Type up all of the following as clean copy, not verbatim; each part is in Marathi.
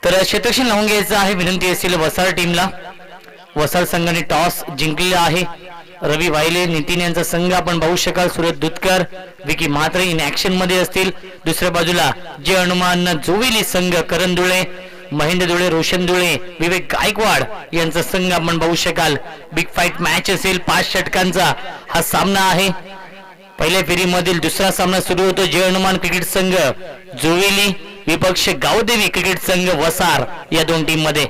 तर क्षेत्ररक्षण लावून घ्यायचं आहे, विनंती असेल वसार टीमला. वसार संघाने टॉस जिंकलेला आहे. रवी वाहिले नितीन यांचा संघ आपण पाहू शकाल. सूरज दुधकर, विकी म्हात्रे इन ऍक्शन मध्ये असतील. दुसऱ्या बाजूला जय हनुमान जोविली संघ, करण धुळे, महेंद्र धुळे, रोशन धुळे, विवेक गायकवाड यांचा संघ आपण पाहू शकाल. बिग फाईट मॅच असेल. 5 षटकांचा हा सामना आहे. पहिल्या फेरीमधील दुसरा सामना सुरू होतो. जय हनुमान क्रिकेट संघ जोविली विपक्ष गावदेवी क्रिकेट संघ वसार या दोन टीम मध्ये.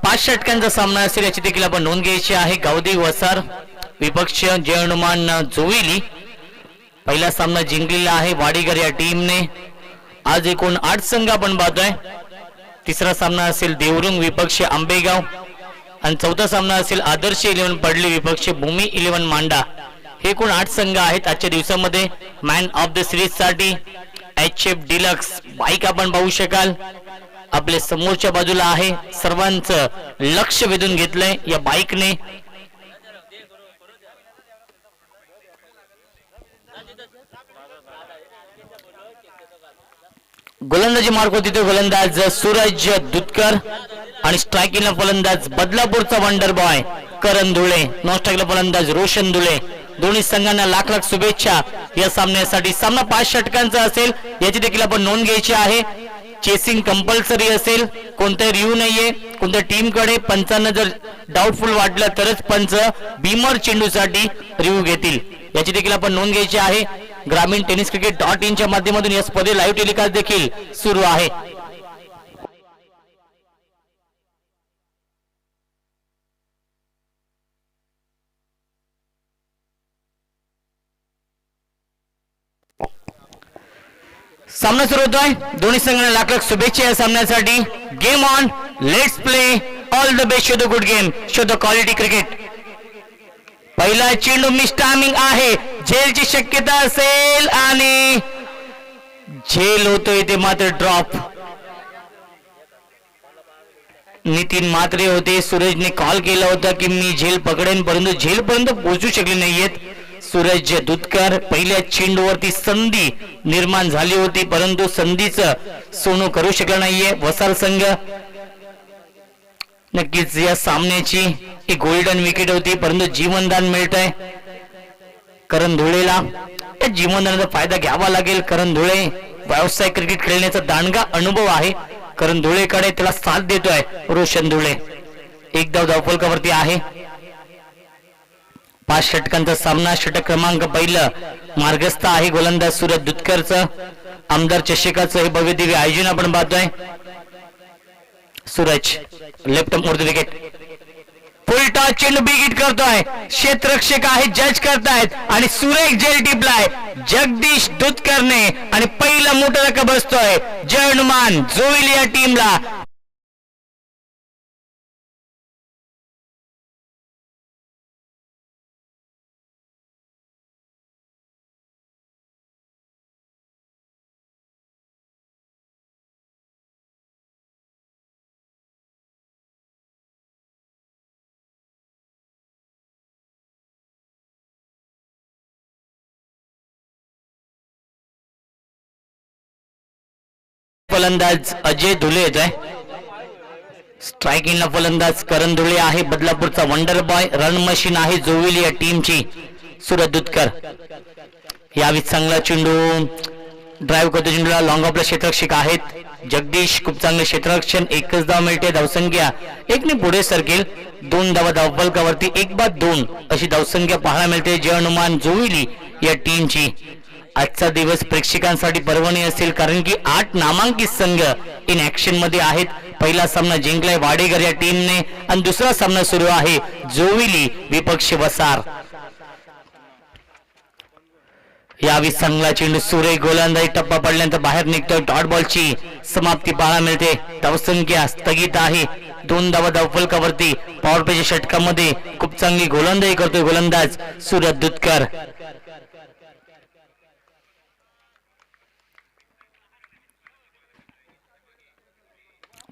पाच षटकांचा सामना असेल याची देखील आपण नोंद घ्यायची आहे. गावदेवी वसार विपक्ष जय हनुमान जोविली. पहिला सामना जिंकलेला आहे वाडीगर या टीमने. आज एकूण 8 संघ आपण पाहतोय. तिसरा सामना असेल देवरुंग विपक्ष आंबेगाव आणि चौथा सामना असेल आदर्श 11 पडली विपक्ष भूमी 11 मांडा. हे एकूण 8 संघ आहेत आजच्या दिवसामध्ये. मॅन ऑफ द सिरीज साठी HF डिलक्स बाईक आपण पाहू शकाल. आपल्या समोरच्या बाजूला आहे. सर्वांचं लक्ष वेधून घेतलंय या बाईकने. गोलंदाजी मार्क होती तो गोलंदाज सूरज दुधकर आणि स्ट्रायकिंगला फलंदाज बदलापूरचा wonder boy Karan Dhule. Non स्ट्राईकला फलंदाज रोशन धुळे. दोन्ही संघांना लाख लाख शुभेच्छा या सामन्यासाठी. सामना 5 षटकांचा असेल याची देखील आपण नोंद घ्यायची आहे. चेसिंग कंपल्सरी असेल. कोणत्या रिव्ह्यू नाहीये कोणत्या टीमकडे. पंचांना जर डाऊटफुल वाटलं तरच पंच बीमर चेंडूसाठी रिव्ह्यू घेतील याची देखील आपण नोंद घ्यायची आहे. ग्रामीण टेनिस क्रिकेट.in च्या माध्यमातून या स्पर्धे लाईव्ह टेलिकास्ट देखील सुरू आहे. सामना सुरू होतोय. दोन्ही संघांना लाख लाख शुभेच्छा या सामन्यासाठी. Game on, let's play, all the best, show the good game, show the quality cricket. पहिला चेंडू मिस टायमिंग आहे. झेलची शक्यता असेल आणि झेल होतोय ते मात्र ड्रॉप. नितीन म्हात्रे होते. सूरजने कॉल केला होता की मी झेल पकडेन परंतु झेल पर्यंत पोहोचू शकले नाहीयेत. सूरज दुधकर पहिल्या चेंडूवरती संधी निर्माण झाली होती परंतु संधीचं सोनं करू शकला नाहीये वसार संघ. नक्कीच या सामन्याची एक गोल्डन विकेट होती परंतु जीवनदान मिळतंय करण धुळेला. या जीवनदानाचा फायदा घ्यावा लागेल. करण धुळे व्यावसायिक क्रिकेट खेळण्याचा दांडगा अनुभव आहे. करण धुळेकडे त्याला साथ देतोय रोशन धुळे. एक धावफलकावरती आहे. 5 षटकांचा सामना. षटक क्रमांक पहिलं मार्गस्थ आहे गोलंदाज सूरज दुधकरचं. आमदार चषकाचं हे भव्य दिव्य आयोजन आपण पाहतोय. Suraj left more the wicket. Full toss चेंडू बिग हिट करतोय. क्षेत्ररक्षक आहे जज करतायत आणि सुरेख जेल टिपलाय जगदीश दुधकरने आणि पहिला मोठा धक्का बसतोय जय हनुमान जोविली या टीमला. फलंदाज अजय धुले येत आहे. स्ट्रायकिंगला फलंदाज करण धुळे आहे. बदलापूरचा वंडर बॉय रन मशीन आहे जोविली या टीमची सूरज दुधकर. यावेळी चांगला चेंडू ड्राईव्ह करतो. चेंडूला लॉंग ऑफला क्षेत्ररक्षक आहेत जगदीश. खूप चांगले क्षेत्ररक्षण. एकच धाव मिळते. धावसंख्या 1 ने पुढे सरकेल. 2 धावा धावफलकावरती. 1-2 अशी धावसंख्या पाहायला मिळते जय हनुमान जोविली या टीमची. आजचा दिवस प्रेक्षकांसाठी पर्वणी असेल कारण की 8 नामांकित संघ इन ऍक्शन मध्ये आहेत. पहिला सामना जिंकलाय वाडेकर या टीमने आणि दुसरा सामना सुरू आहे जोविली विपक्ष वसार. यावेळी चांगला चेंडू सुरेख गोलंदाजी. टप्पा पडल्यानंतर बाहेर निघतोय. डॉट बॉलची समाप्ती पाहायला मिळते. धावसंख्या स्थगित आहे. 2 धावा धावफलकावरती. पॉवर प्लेच्या षटकामध्ये खूप चांगली गोलंदाजी करतोय गोलंदाज सूरज दुधकर.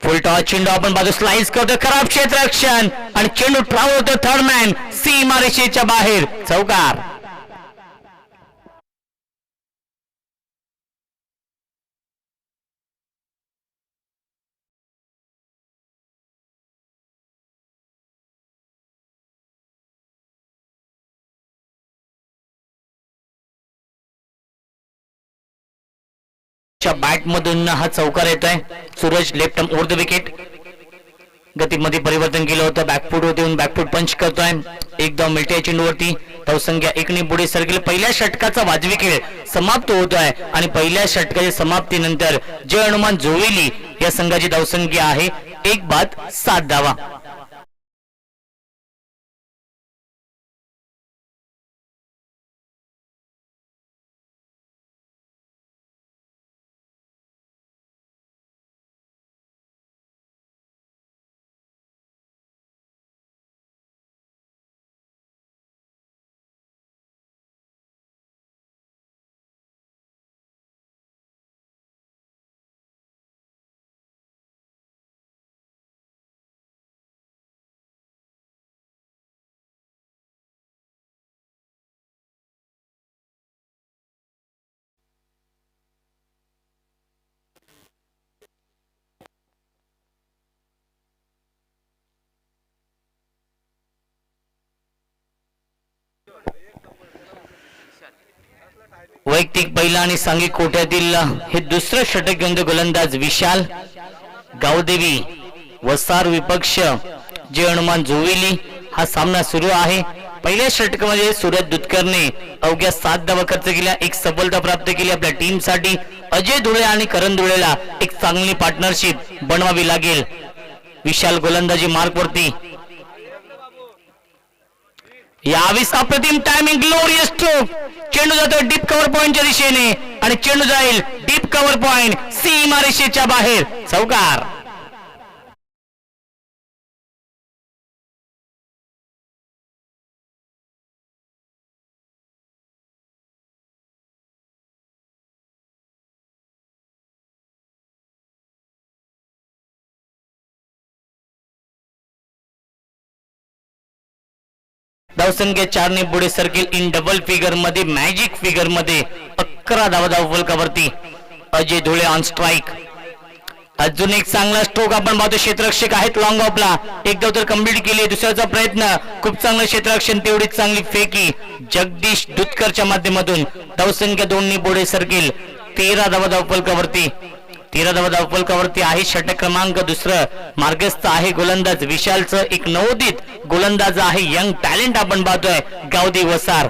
फुल टॉस चेंडू आपण बाजू स्लाइस करतो. खराब क्षेत्ररक्षण आणि चेंडू ट्राव्हल होतो थर्ड मॅन सीमारेषेच्या बाहेर. चौकार. बॅट मधून हा चौकार येत आहे. Suraj left arm over the wicket. गतीमध्ये परिवर्तन केलं होतं. बॅकफूट होते बॅकफूट पंच करतोय. एक धाव मिळते चेंडूवरती. धावसंख्या 1 ने पुढे सरकेल. पहिल्या षटकाचा वाजवी खेळ समाप्त होतोय आणि पहिल्या षटकाच्या समाप्तीनंतर जय हनुमान जोवेली या संघाची धावसंख्या आहे 1 बाद 7 धावा. वैयक्तिक पहिला आणि सांघिक कोट्यातील हे दुसरं षटक घेऊन गोलंदाज विशाल गावदेवी वसार विपक्ष जय हनुमान जोवेली. हा सामना सुरू आहे. पहिल्या षटकामध्ये सूरज दुधकरने अवघ्या 7 धावा खर्च केल्या. एक सफलता प्राप्त केली आपल्या टीमसाठी. अजय धुळे आणि करण धुळेला एक चांगली पार्टनरशिप बनवावी लागेल. विशाल गोलंदाजी मार्कवरती. यावेळेस अप्रतिम टायमिंग ग्लोरियस स्ट्रोक. चेंडू जातोय डीप कव्हर पॉइंटच्या दिशेने आणि चेंडू जाईल डीप कव्हर पॉइंट सीमारेषेच्या बाहेर. चौकार. धावसंख्या 4 ने पुढे सरकेल. इन डबल फिगर मध्ये मॅजिक फिगर मध्ये 11 धावा धावफलकावरती. Ajay Dhule on strike. अजून एक चांगला स्ट्रोक आपण पाहतो. क्षेत्ररक्षक आहेत लॉंग ऑफला. एक धाव तर कंप्लीट केली. दुसऱ्याचा प्रयत्न. खूप चांगलं क्षेत्ररक्षण. तेवढीच चांगली फेकी जगदीश दुधकरच्या माध्यमातून. धावसंख्या 2 ने पुढे सरकेल. 13 धावा धावफलकावरती. 13 धावा धावफलकावरती आहे. षटक क्रमांक दुसरं. मार्गस्थ आहे गोलंदाज विशालचं. एक नवोदित गोलंदाज आहे. यंग टॅलेंट आपण पाहतोय गावदेवी वसार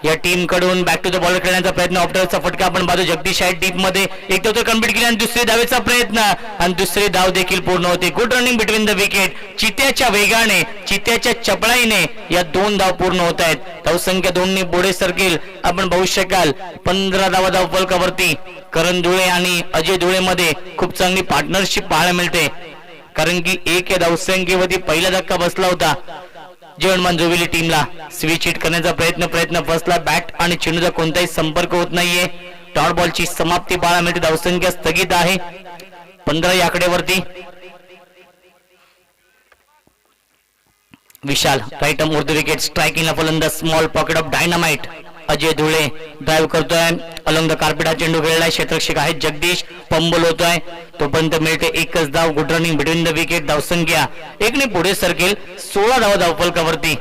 या टीम कडून. बॅक टू द बॉल खेळण्याचा प्रयत्न. ऑफ्टरचा फटका आपण पाहतो. जगदीश आहे डीप मध्ये. एक धाव तर कंप्लीट केली आणि दुसरी धावेचा प्रयत्न आणि दुसरी धाव देखील पूर्ण होते. Good running between the wicket. चित्याच्या वेगाने चित्याच्या चपळाईने या 2 धाव पूर्ण होत आहेत. धावसंख्या 2 ने पुढे सरकेल. आपण पाहू शकाल 15 धावा धावफलकावरती. करण धुळे आणि अजय धुळे मध्ये खूप चांगली पार्टनरशिप पाहायला मिळते. कारण की एक या धावसंख्येवरती पहिला धक्का बसला होता जय हनुमान जोवेली टीमला. स्विच हिट करण्याचा प्रयत्न फसला. बॅट आणि चेंडूचा कोणताही संपर्क होत नाहीये. डॉट बॉलची समाप्ती पाहायला मिळते. धावसंख्या स्थगित आहे 15 या आकड्यावरती. Vishal right arm over the wicket. स्ट्रायकिंगला फलंदाज small pocket of dynamite. Ajay Dhule drive करतोय. अलॉंग द कार्पेट हा चेंडू खेळलाय. क्षेत्ररक्षक आहेत जगदीश. पंबल होतोय तोपर्यंत मिळते एकच धाव. Good running between the wicket. धावसंख्या 1 ने पुढे सरकेल. 16 धावा धावफलकावरती.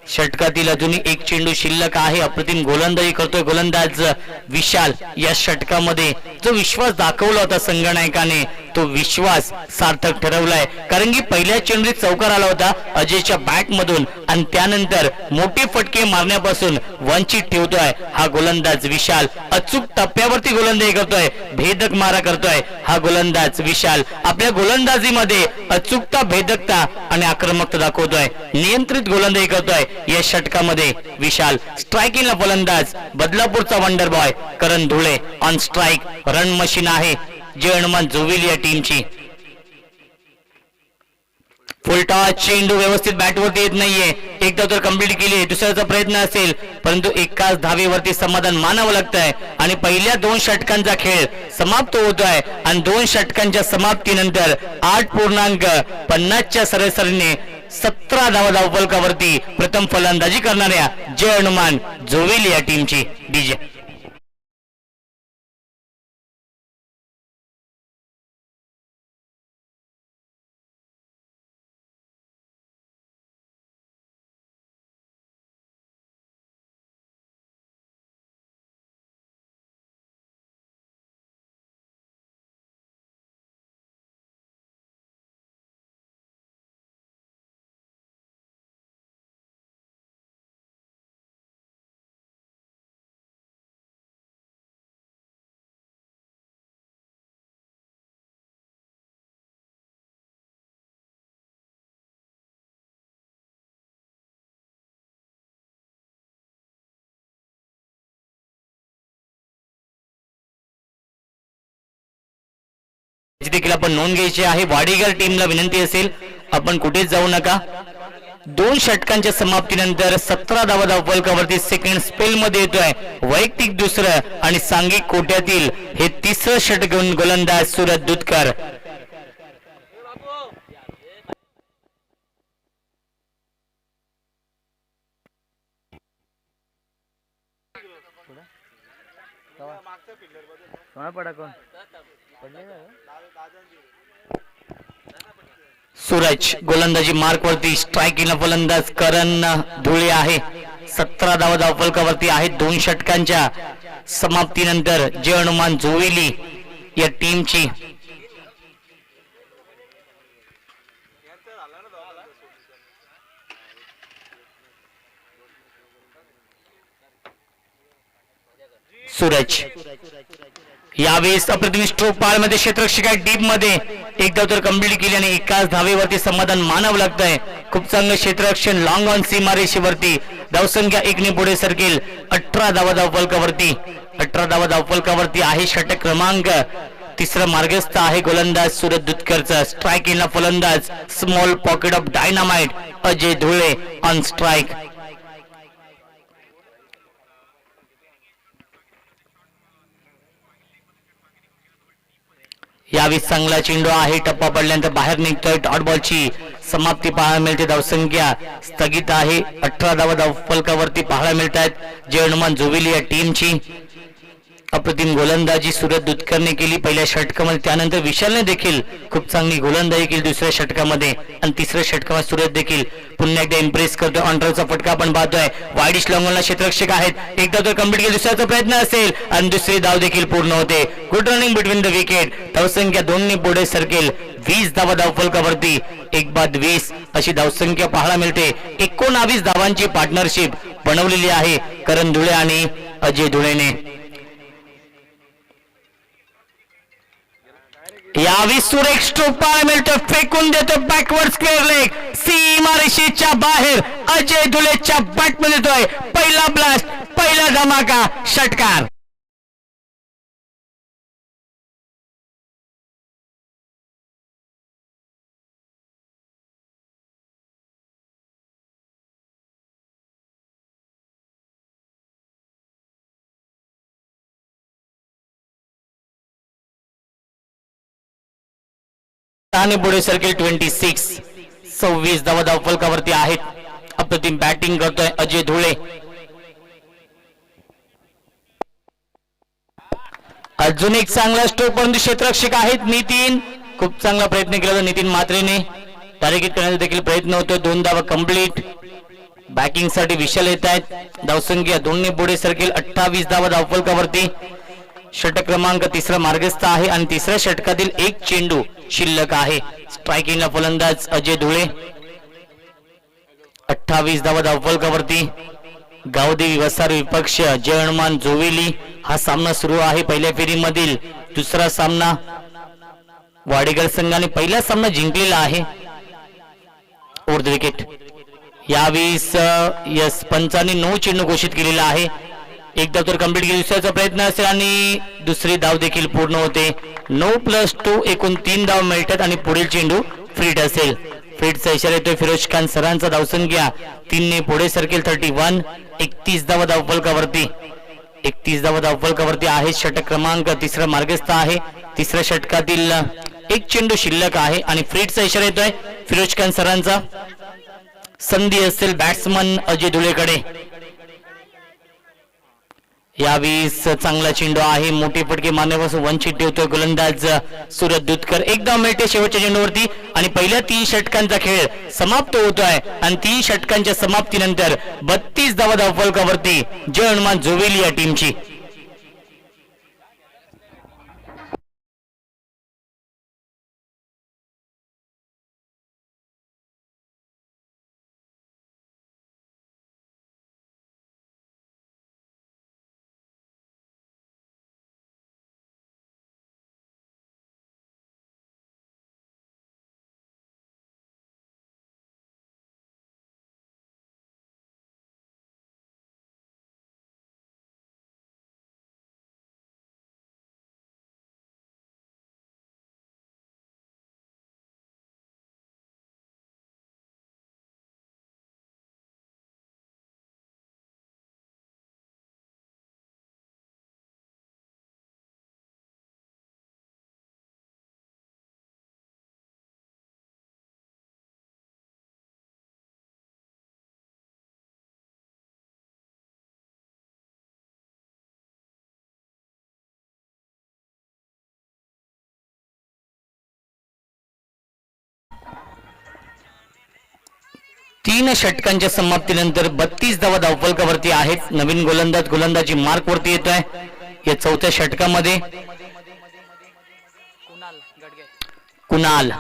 षटकातील अजूनही एक चेंडू शिल्लक आहे. अप्रतिम गोलंदाजी करतोय गोलंदाज विशाल. या षटकामध्ये जो विश्वास दाखवला होता संगणकाने तो विश्वास सार्थक ठरवलाय. कारण की पहिल्या चेंडूत चौकार आला होता अजयच्या बॅट मधून आणि त्यानंतर मोठे फटके मारण्यापासून वंचित ठेवतोय हा गोलंदाज विशाल. अचूक टप्प्यावरती गोलंदाजी करतोय. भेदक मारा करतोय हा गोलंदाज विशाल. आपल्या गोलंदाजीमध्ये अचूकता भेदकता आणि आक्रमकता दाखवतोय. नियंत्रित गोलंदाजी करतोय या षटकामध्ये विशाल. स्ट्रायकिंगला फलंदाज बदलापूरचा wonder boy Karan Dhule on strike. Run machine आहे जय हनुमान जोविली या टीमची. फुलटॉस चेंडू व्यवस्थित बॅटवरती येत नाहीये. एकदा तर कंप्लीट केली, दुसऱ्याचा प्रयत्न असेल परंतु एकाच धावेवरती समाधान मानावं लागतंय आणि पहिल्या 2 षटकांचा खेळ समाप्त होतोय आणि 2 षटकांच्या समाप्तीनंतर 8.50च्या सरासरीने 17 धावफलकावरती प्रथम फलंदाजी करणाऱ्या जय हनुमान जोविली या टीमची. डीजे देखील आपण नोंद घ्यायची आहे. वाडीगर टीमला विनंती असेल आपण कुठेच जाऊ नका. 2 षटकांच्या समाप्तीनंतर 17 धावफलकावरती सेकंड स्पेल मध्ये येतोय. वैयक्तिक दुसरं आणि सांघिक कोट्यातील हे 3रं षटक गोलंदाज सूरज दुधकर. सूरज गोलंदाजी मार्क वरती. स्ट्राईकिंगला फलंदाज करण धुळे आहे. 17 धावफलकावरती आहेत 2 षटकांच्या समाप्तीनंतर जय हनुमान जोविली या टीमची. सूरज यावेळेस अप्रतिम स्ट्रोक पाळमध्ये क्षेत्ररक्षक डीप मध्ये एकदा तर कंप्लीट केली आणि एकाच धावेवरती समाधान मानावं लागतंय. खूप चांगलं क्षेत्ररक्षण लॉंग ऑन सीमारेषेवरती. धावसंख्या 1 ने पुढे सरकेल. 18 धावफलकावरती 18 धावफलकावरती आहे षटक क्रमांक 3रं मार्गस्थ आहे गोलंदाज सूरज दुधकरचा. स्ट्राईकिंगला फलंदाज small pocket of dynamite Ajay Dhule on strike. यावेळी चांगला चेंडू आहे. टप्पा पडल्यानंतर बाहेर निघतोय. डॉट बॉलची समाप्ती पाहायला मिळते. धावसंख्या स्थगित आहे. 18 धावफलकावरती पाहायला मिळत आहेत जय हनुमान जोविली या टीमची. अप्रतिम गोलंदाजी सूरज दुधकरने केली पहिल्या षटकामध्ये. त्यानंतर विशालने देखील खूप चांगली गोलंदाजी केली दुसऱ्या षटकामध्ये आणि 3ऱ्या षटकामध्ये सूरज देखील पुन्हा एकदा इम्प्रेस करतोय. ऑनड्राईव्हचा फटका आपण पाहतोय. वाईडिश लॉंगॉनला क्षेत्ररक्षक आहेत. एकदा तर कंप्लीट केली, दुसऱ्याचा प्रयत्न असेल आणि दुसरी धाव देखील पूर्ण होते. Good running between the wicket. धावसंख्या 2 ने पुढे सरकेल. 20 धावफलकावरती 1-20 अशी धावसंख्या पाहायला मिळते. 19 धावांची पार्टनरशिप बनवलेली आहे करण धुळे आणि अजय धुळेने. यावेळी सुरेख स्ट्रोक पाहायला मिळतो. फेकून देतो बॅकवर्ड स्क्वेअर लेग. सीमारेषेच्या बाहेर अजय धुळेच्या बॅटमध्ये येतोय. पहिला ब्लास्ट, पहिला धमाका, षटकार. आणि पुढे सर्किल 26 धावफलकावरती आहेत. अप्रतिम बॅटिंग करतोय अजय धुळे. अजून एक चांगला स्ट्रोक परंतु क्षेत्ररक्षक आहेत नितीन. खूप चांगला प्रयत्न केला होता नितीन मात्रेने. टार्गेट करण्याचा देखील प्रयत्न होतोय. 2 धावा कंप्लीट. बॅटिंग साठी विशाल येत आहेत. धावसंख्या 2 ने पुढे सरकेल. 28 धावफलकावरती. षटक क्रमांक 3रं मार्गस्थ आहे आणि 3ऱ्या षटकातील 1 चेंडू शिल्लक आहे. स्ट्रायकिंगला फलंदाज अजय धुळे. 28 धावफलकावरती. गावदेवी वसार विपक्ष जय हनुमान जोविली हा सामना सुरू आहे. पहिल्या फेरीमधील दुसरा सामना वाडेकर संघाने पहिला सामना जिंकलेला आहे. Over the wicket. यावेळी यस पंचांनी 9 चेंडू घोषित केलेला आहे. एकदा तर कंप्लीट केली, दुसऱ्याचा प्रयत्न असेल आणि दुसरी धाव देखील पूर्ण होते. 9+2 एकूण 3 धाव मिळतात आणि पुढील चेंडू फ्रीट असेल. फ्रीटचा इशारा येतोय फिरोज खान सरांचा. धावसंख्या 3 ने पुढे सरकेल. 31. 31 धावा धावफलकावरती. 31 धावा धावफलकावरती आहे. षटक क्रमांक तिसरा मार्गस्थ आहे. तिसऱ्या षटकातील एक चेंडू शिल्लक आहे आणि फ्रीटचा इशारा येतोय फिरोज खान सरांचा. संधी असेल बॅट्समन अजय धुळेकडे. यावेळेस चांगला चेंडू आहे. मोठी फटके मारण्यापासून वंचित ठेवतोय गोलंदाज सूरज दुधकर. एकदा मिळते शेवटच्या चेंडूवरती आणि पहिल्या 3 षटकांचा खेळ समाप्त होतोय आणि 3 षटकांच्या समाप्तीनंतर 32 धावा धावफलकावरती जय हनुमान जोवेली या टीमची. तीन षटकांच्या समाप्तीनंतर 32 धावा धावफलकावरती आहेत. नवीन गोलंदाजी मार्क वरती येतोय या चौथ्या षटकामध्ये. कुणाल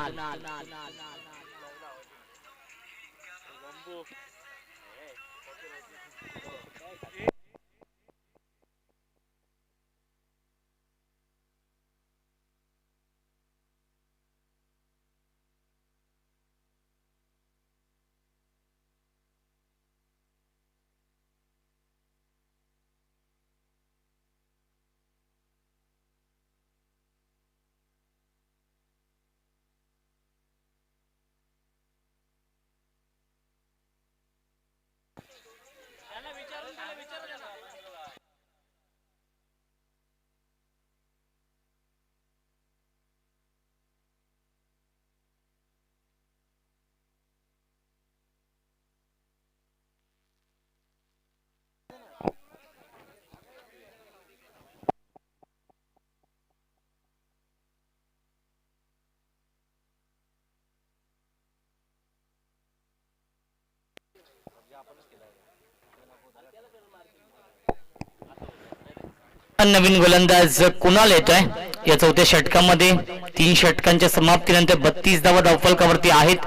नवीन गोलंदाज कुणाल येतोय या चौथ्या षटकामध्ये. 3 षटकांच्या समाप्तीनंतर 32 धावा धावफलकावरती आहेत.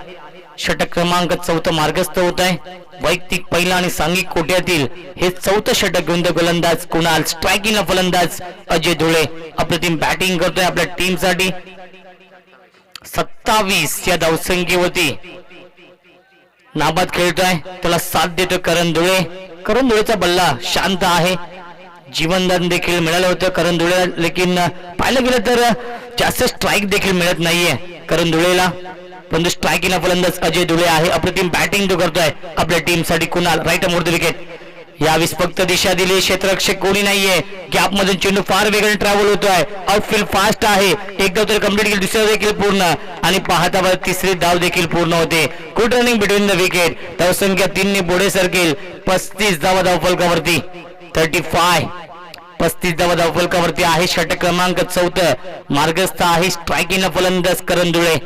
षटक क्रमांक 4 मार्गस्थ होत आहे. वैयक्तिक पहिला आणि सांघिक कोट्यातील हे 4थं षटक घेऊन गोलंदाज कुणाल. स्ट्रायकिंगला फलंदाज अजय धुळे. अप्रतिम बॅटिंग करतोय आपल्या टीम साठी. 27 या धावसंख्येवरती नाबाद खेळतोय. त्याला साथ देतोय करण धुळे. करण धुळेचा बल्ला शांत आहे. जीवनदान देखील मिळालं होतं करण धुळे, लेकिन पाहिलं गेलं तर जास्त स्ट्राईक देखील मिळत नाहीये करण धुळेला. परंतु स्ट्रायकिंगला फलंदाज अजय धुळे आहे. अप्रतिम बॅटिंग तो करतोय आपल्या टीम साठी Kunal. Right more the wicket. यावेळेस फक्त दिशा दिली. क्षेत्ररक्षक कोणी नाहीये. गॅप मधून चेंडू फार वेगाने ट्रॅव्हल होतोय. आउटफील्ड फास्ट आहे. एक धाव तर कंप्लीट केली, दुसरा देखील पूर्ण आणि पाहता तिसरी धाव देखील पूर्ण होते. Good running between the wicket. धावसंख्या 3 ने पुढे सरकेल. 35 धावा धावफलकावरती. 35 35 धावा धावफलकावरती आहे. षटक क्रमांक 4 मार्गस्थ आहे. स्ट्रायकिंगला फलंदाज करण धुळे.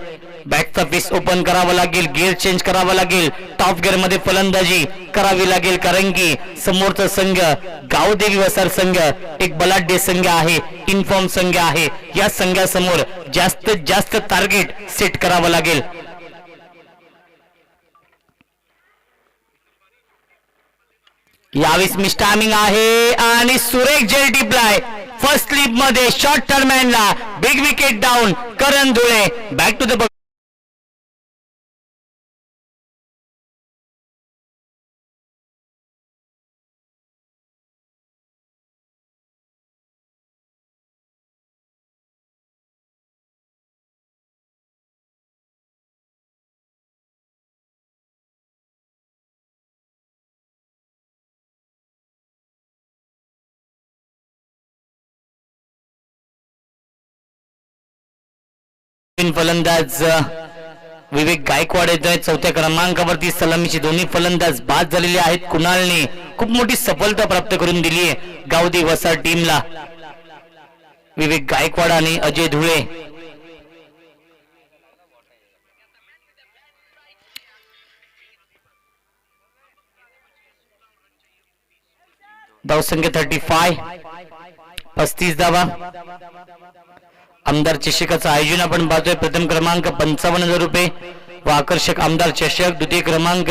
बॅटचा पीस ओपन करावा लागेल. गिअर चेंज करावा लागेल. टॉप गिअर मध्ये फलंदाजी करावी लागेल, कारण की समोरचा संघ गावदेवी वसार संघ एक बलाढ्य संघ आहे, इन्फॉर्म संघ आहे. या संघासमोर जास्तीत जास्त टार्गेट सेट करावं लागेल. यावेळेस मिस टायमिंग आहे आणि सुरेख जेल टिपलाय फर्स्ट स्लिप मध्ये. शॉर्ट टर्मॅनला big wicket down. Karan Dhule back to the अप्रतिम फलंदाज विवेक गायकवाड येतोय. चौथ्या क्रमांकावरती सलामीचे दोन्ही फलंदाज बाद झालेले आहेत. कुणालने खूप मोठी सफलता प्राप्त करून दिली आहे गावदी वसा टीमला. विवेक गायकवाड आणि अजय धुळे धावसंख्या 35 धावा. आमदार चषकाचं आयोजन आपण पाहतोय. प्रथम क्रमांक 55,000 रुपये व आकर्षक आमदार चषक. द्वितीय क्रमांक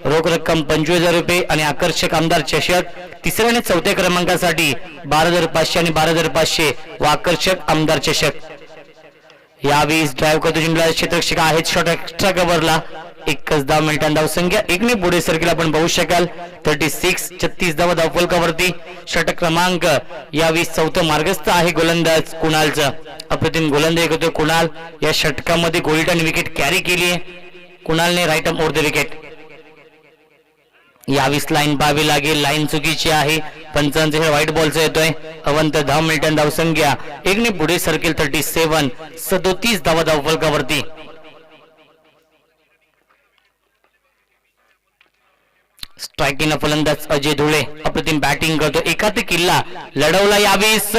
रोख रक्कम 25,000 रुपये आणि आकर्षक आमदार चषक. तिसऱ्या आणि चौथ्या क्रमांकासाठी 12,500 आणि 12,500 व आकर्षक आमदार चषक. यावेळी ड्राईव्ह करतो जिंकला क्षेत्ररक्षक आहेत. शॉट एक्स्ट्रा कव्हरला 10 मिनिटांनी धावसंख्या 1ने पुढे सरकेल आपण पाहू शकाल. 36 धावा धावफलकावरती. षटक क्रमांक यावेळी चौथं मार्गस्थ आहे गोलंदाज कुणालचा. अप्रतिम गोलंदाजी करतोय कुणाल. या षटकामध्ये गोल्डन विकेट कॅरी केली आहे कुणालने. Right arm over the wicket. यावेळी लाईन पाहावी लागेल. लाईन चुकीची आहे. पंचांचा हे व्हाईट बॉलचा येतोय. अवंत 10 मिनिटांनी धावसंख्या 1ने पुढे सरकेल. 37 धावा धावफलकावरती. स्ट्रायकिंग फलंदाज अजय धुळे अप्रतिम बॅटिंग करतो. एकात किल्ला लढवला. यावेळेस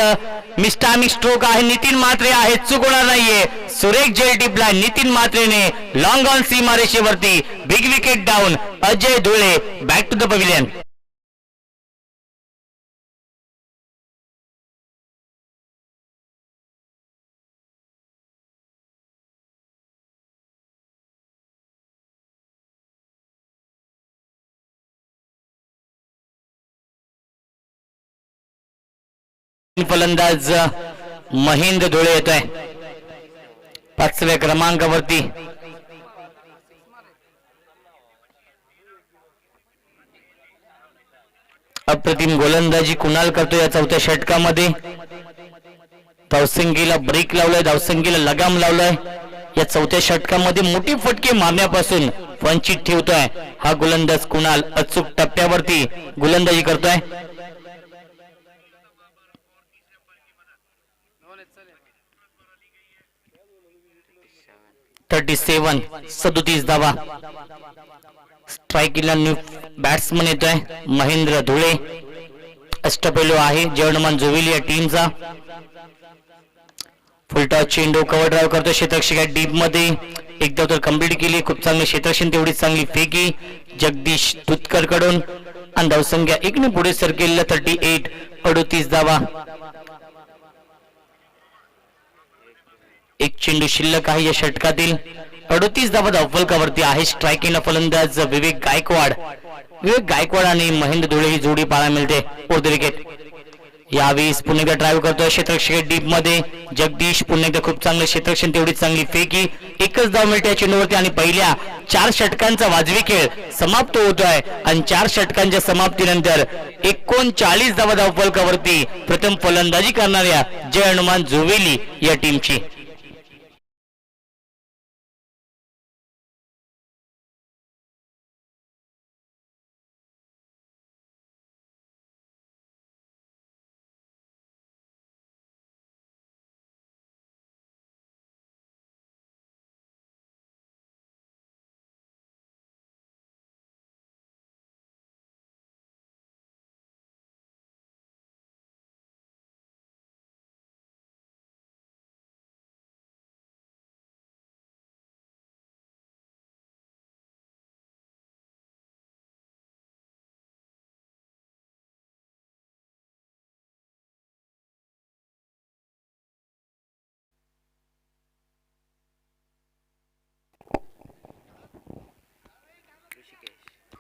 मिस्टामिक स्ट्रोक आहे. नितीन म्हात्रे आहे. चुकणार नाहीये. सुरेख जेल टिपला नितीन म्हात्रेने. लॉंग ऑन सीमारेषेवरती big wicket down. Ajay Dhule back to the pavilion. फलंदाज महेंद्र धुळे येतोय 5व्या क्रमांकावरती. अप्रतिम गोलंदाजी कुणाल करतो या चौथ्या षटकामध्ये. धावसंख्येला ब्रेक लावलाय. धावसंख्येला लगाम लावलाय. या चौथ्या षटकामध्ये मोठी फटके मारण्यापासून वंचित ठेवतोय हा गोलंदाज कुणाल. अचूक टप्प्यावरती गोलंदाजी करतोय. 37 धावा. स्ट्राईकला न्यू बॅट्समन येतोय महेंद्र धुळे. अष्टपैलू आहे जर्मन जोविली या टीमचा. फुलटॉस चेंडू कव्हर ड्राईव्ह करतो. क्षेत्ररक्षक डीप मध्ये एकदा तर कंप्लीट केली. खूप चांगले क्षेत्ररक्षण तेवढीच चांगली फेकी जगदीश तुतकर कडून. आणि धावसंख्या 1ने पुढे सरकेल. 38 धावा. एक चेंडू शिल्लक आहे या षटकातील. 38 धावा धावफलकावरती आहे. स्ट्रायकिंग फलंदाज विवेक गायकवाड आणि महेंद्र धुळे ही जोडी पाहायला मिळते. Over the wicket. यावेळी पुन्हा एकदा ड्राईव्ह करतोय क्षेत्ररक्षक डीप मध्ये जगदीश. पुन्हा एकदा खूप चांगलं क्षेत्ररक्षण तेवढीच चांगली फेकी. एकच धाव मिळते या चेंडूवरती आणि पहिल्या 4 षटकांचा वाजवी खेळ समाप्त होतोय. आणि 4 षटकांच्या समाप्तीनंतर 39 धावा धावफलकावरती प्रथम फलंदाजी करणाऱ्या जय हनुमान जोवेली या टीमची.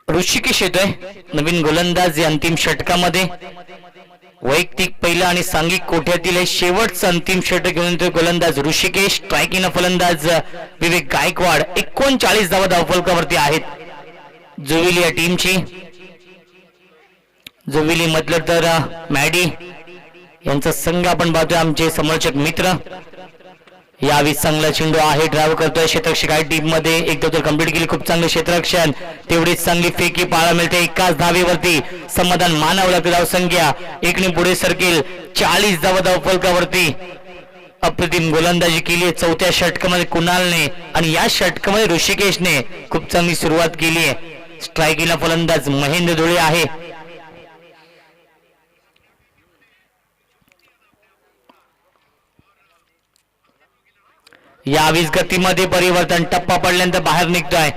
ऋषिकेश येतोय नवीन गोलंदाज या अंतिम षटकामध्ये. वैयक्तिक पहिला आणि सांघिक कोठ्यातील शेवटचं अंतिम षटक घेऊन येतोय गोलंदाज ऋषिकेश. स्ट्रायकिंग फलंदाज विवेक गायकवाड. 39 धावा धावफलकावरती आहेत जोविली या टीमची. जोविली म्हटलं तर मॅडी यांचा संघ आपण पाहतोय. आमचे समर्थक मित्र. यावेळी चांगला चेंडू आहे. ड्राईव्ह करतोय क्षेत्ररक्षक टीम मध्ये. एकदा तर कंप्लीट केली. खूप चांगले क्षेत्ररक्षण तेवढीच चांगली फेकी पाहायला मिळते. एकाच धावेवरती समाधान मानावं लागतं. धावसंख्या 1ने पुढे सरकेल. 40 धावा धावफलकावरती. अप्रतिम गोलंदाजी केली आहे चौथ्या षटकामध्ये कुणालने, आणि या षटकामध्ये ऋषिकेशने खूप चांगली सुरुवात केली आहे. स्ट्रायकिंगला फलंदाज महेंद्र धुळे आहे. या गतीमध्ये परिवर्तन, टप्पा पडल्यानंतर बाहेर निघतोय.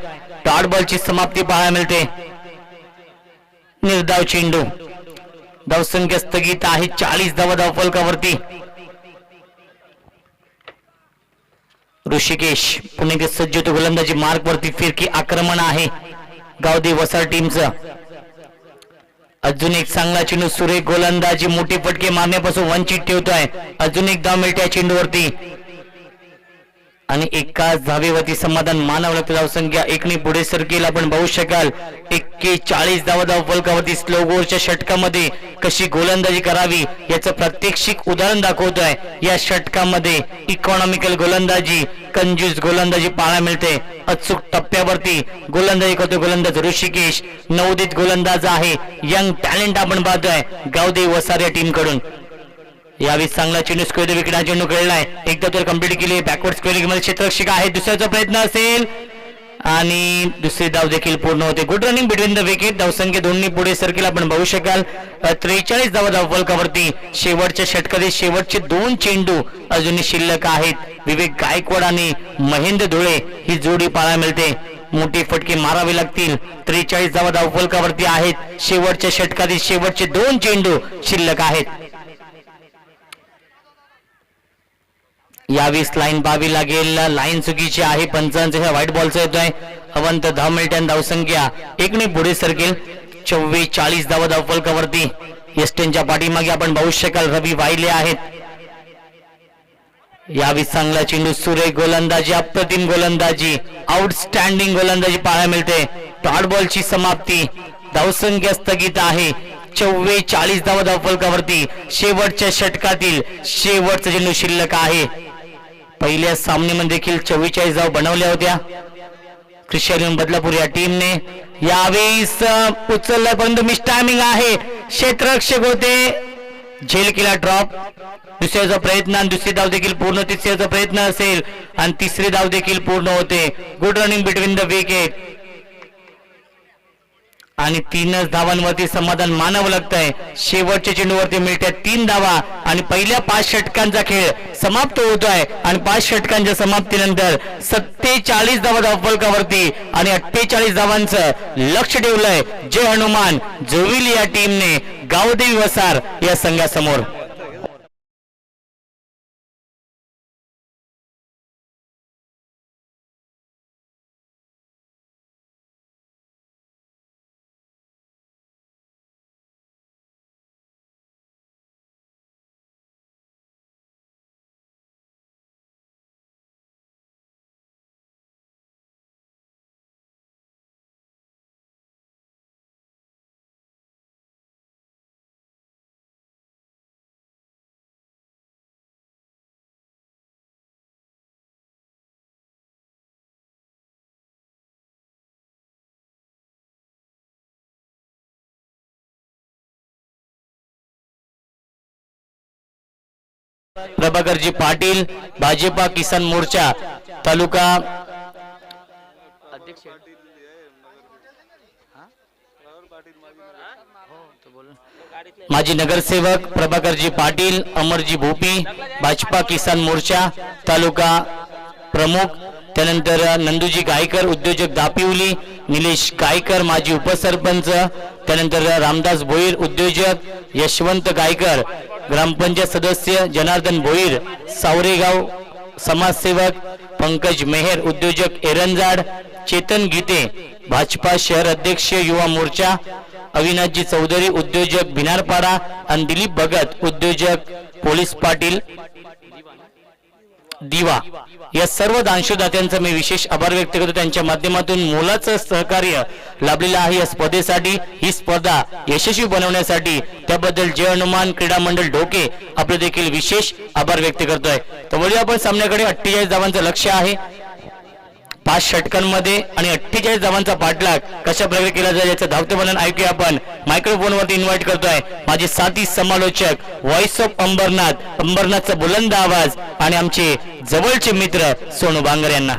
डॉट बॉलची समाप्ती पाहायला मिळते. निर्धाव चेंडू, धावसंख्या स्थगित आहे 40 धावा धावफलकावरती. ऋषिकेश पुणे सज्ज होतो गोलंदाजी मार्ग वरती. फिरकी आक्रमण आहे गावदेवी वसार टीमचं. अजून एक चांगला चेंडू, सुरेख गोलंदाजी, मोठी फटके मारण्यापासून वंचित ठेवतोय. अजून एक धाव मिळते या चेंडूवरती आणि एकाच धावेवरती समाधान मानावं लागतं. धावसंख्या एकने पुढे सरकेल आपण पाहू शकाल. 41 धावा धावफलकावरती. स्लो ओव्हरच्या षटकामध्ये कशी गोलंदाजी करावी याचं प्रात्यक्षिक उदाहरण दाखवतोय. या षटकामध्ये इकॉनॉमिकल गोलंदाजी, कंजूस गोलंदाजी पाहायला मिळते. अचूक टप्प्यावरती गोलंदाजी करतो गोलंदाज ऋषिकेश. नवोदित गोलंदाज आहे, यंग टॅलेंट आपण पाहतोय गावदेवी वसार या टीम कडून. यावेळी चांगला चेंडू स्क्वेअर विकेट हा चेंडू खेळलाय. एकदा तर कंप्लीट केली. बॅकवर्ड स्क्वेअर मध्ये क्षेत्ररक्षक आहे. दुसऱ्याचा प्रयत्न असेल आणि दुसरी धाव देखील पूर्ण होते. Good running between the wicket. धावसंख्या दोन्ही पुढे सरकेल आपण बघू शकाल. 43 धावा धावफलकावरती. शेवटच्या षटकातील शेवटचे 2 चेंडू अजूनही शिल्लक आहेत. विवेक गायकवाड आणि महेंद्र धुळे ही जोडी पाहायला मिळते. मोठी फटके मारावे लागतील. 43 धावा धावफलकावरती आहेत. शेवटच्या षटकातील शेवटचे 2 चेंडू शिल्लक आहेत. यावेळी लाईन पाहावी लागेल. लाईन चुकीची आहे. पंचांचा व्हाईट बॉलचा येतोय. अवंत धाव मिळते. धावसंख्या एकने पुढे सरकेल. 44 धावा धावफलकावरती. एस्टेनच्या पाठीमागे आपण पाहू शकाल रवी वाहिले आहेत. यावेळी चांगला चेंडू, सुरेख गोलंदाजी, अप्रतिम गोलंदाजी, आउटस्टँडिंग गोलंदाजी पाहायला मिळते. डॉट बॉलची समाप्ती. धावसंख्या स्थगित आहे 44 धावा धावफलकावरती. शेवटच्या षटकातील शेवटचा चेंडू शिल्लक आहे. पहिल्या सामन्यामध्ये देखील 44 धावा बनवल्या होत्या कृषी बदलापूर या टीमने. यावेळेस उचलला परंतु मिस टायमिंग आहे. क्षेत्ररक्षक होते, झेल केला ड्रॉप. दुसऱ्याचा प्रयत्न आणि दुसरी धाव देखील पूर्ण. तिसऱ्याचा प्रयत्न असेल आणि तिसरी धाव देखील पूर्ण होते. Good running between the wicket आणि 3 धावांवरती समाधान मानावं लागतंय. शेवटच्या चेंडूवरती मिळतात 3 धावा आणि पहिल्या 5 षटकांचा खेळ समाप्त होतोय. आणि 5 षटकांच्या समाप्तीनंतर 47 धावा धावफलकावरती आणि 48 धावांचं लक्ष ठेवलंय जय हनुमान जोविली या टीमने गावदेवी वसार या संघासमोर. प्रभाकरजी पाटील भाजपा किसान मोर्चा तालुका अध्यक्ष माजी नगरसेवक प्रभाकरजी पाटील, अमरजी भोपी भाजपा किसान मोर्चा तालुका प्रमुख. त्यानंतर नंदूजी गायकर उद्योजक दापिवली, निलेश गायकर माजी उपसरपंच. त्यानंतर रामदास भोईर उद्योजक, यशवंत गायकर ग्रामपंचायत सदस्य, जनार्दन भोईर सावरेगाव समाजसेवक, पंकज मेहर उद्योजक एरंजाड, चेतन गीते भाजपा शहर अध्यक्ष युवा मोर्चा, अविनाशजी चौधरी उद्योजक भिनारपाडा आणि दिलीप भगत उद्योजक पोलीस पाटील दिवा. या सर्व दानशूदात्यांचा मी विशेष आभार व्यक्त करतो. त्यांच्या माध्यमातून मोलाचं सहकार्य लाभलेलं आहे या स्पर्धेसाठी. ही स्पर्धा यशस्वी बनवण्यासाठी त्याबद्दल जय हनुमान क्रीडा मंडळ ढोके आपले देखील विशेष आभार व्यक्त करतोय. तर वळूया आपण सामन्याकडे. 48 धावांचं लक्ष्य आहे. 5 षटकांमध्ये आणि 48 धावांचा पाठलाग कशा प्रकारे केला जाईल याचं धावते वर्णन ऐकूया आपण. मायक्रोफोनवरती इन्व्हाइट करतोय माझे साथी समालोचक व्हॉइस ऑफ अंबरनाथचा बुलंद आवाज आणि आमचे जवळचे मित्र सोनू बांगर यांना.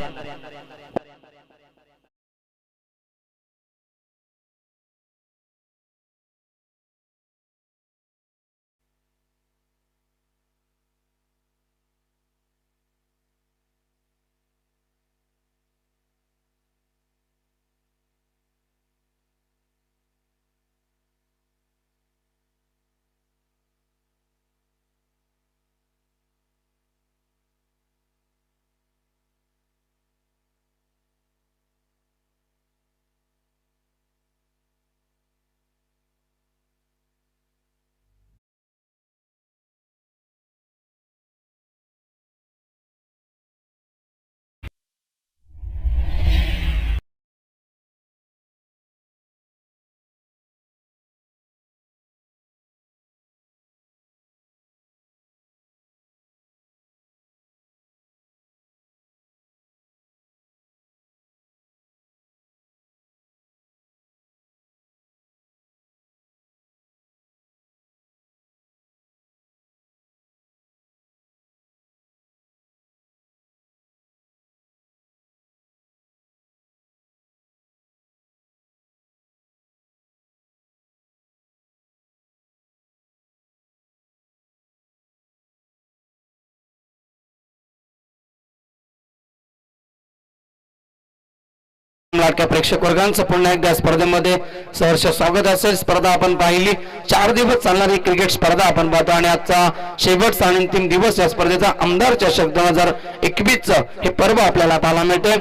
लाडक्या प्रेक्षक वर्गांचं पुन्हा एकदा स्पर्धेमध्ये सहर्ष स्वागत असेल. स्पर्धा आपण पाहिली 4 दिवस चालणारी क्रिकेट स्पर्धा आपण पाहतो आणि आजचा शेवटचा आणि अंतिम दिवस या स्पर्धेचा आमदार चषक 2021 हे पर्व आपल्याला पाहायला मिळते.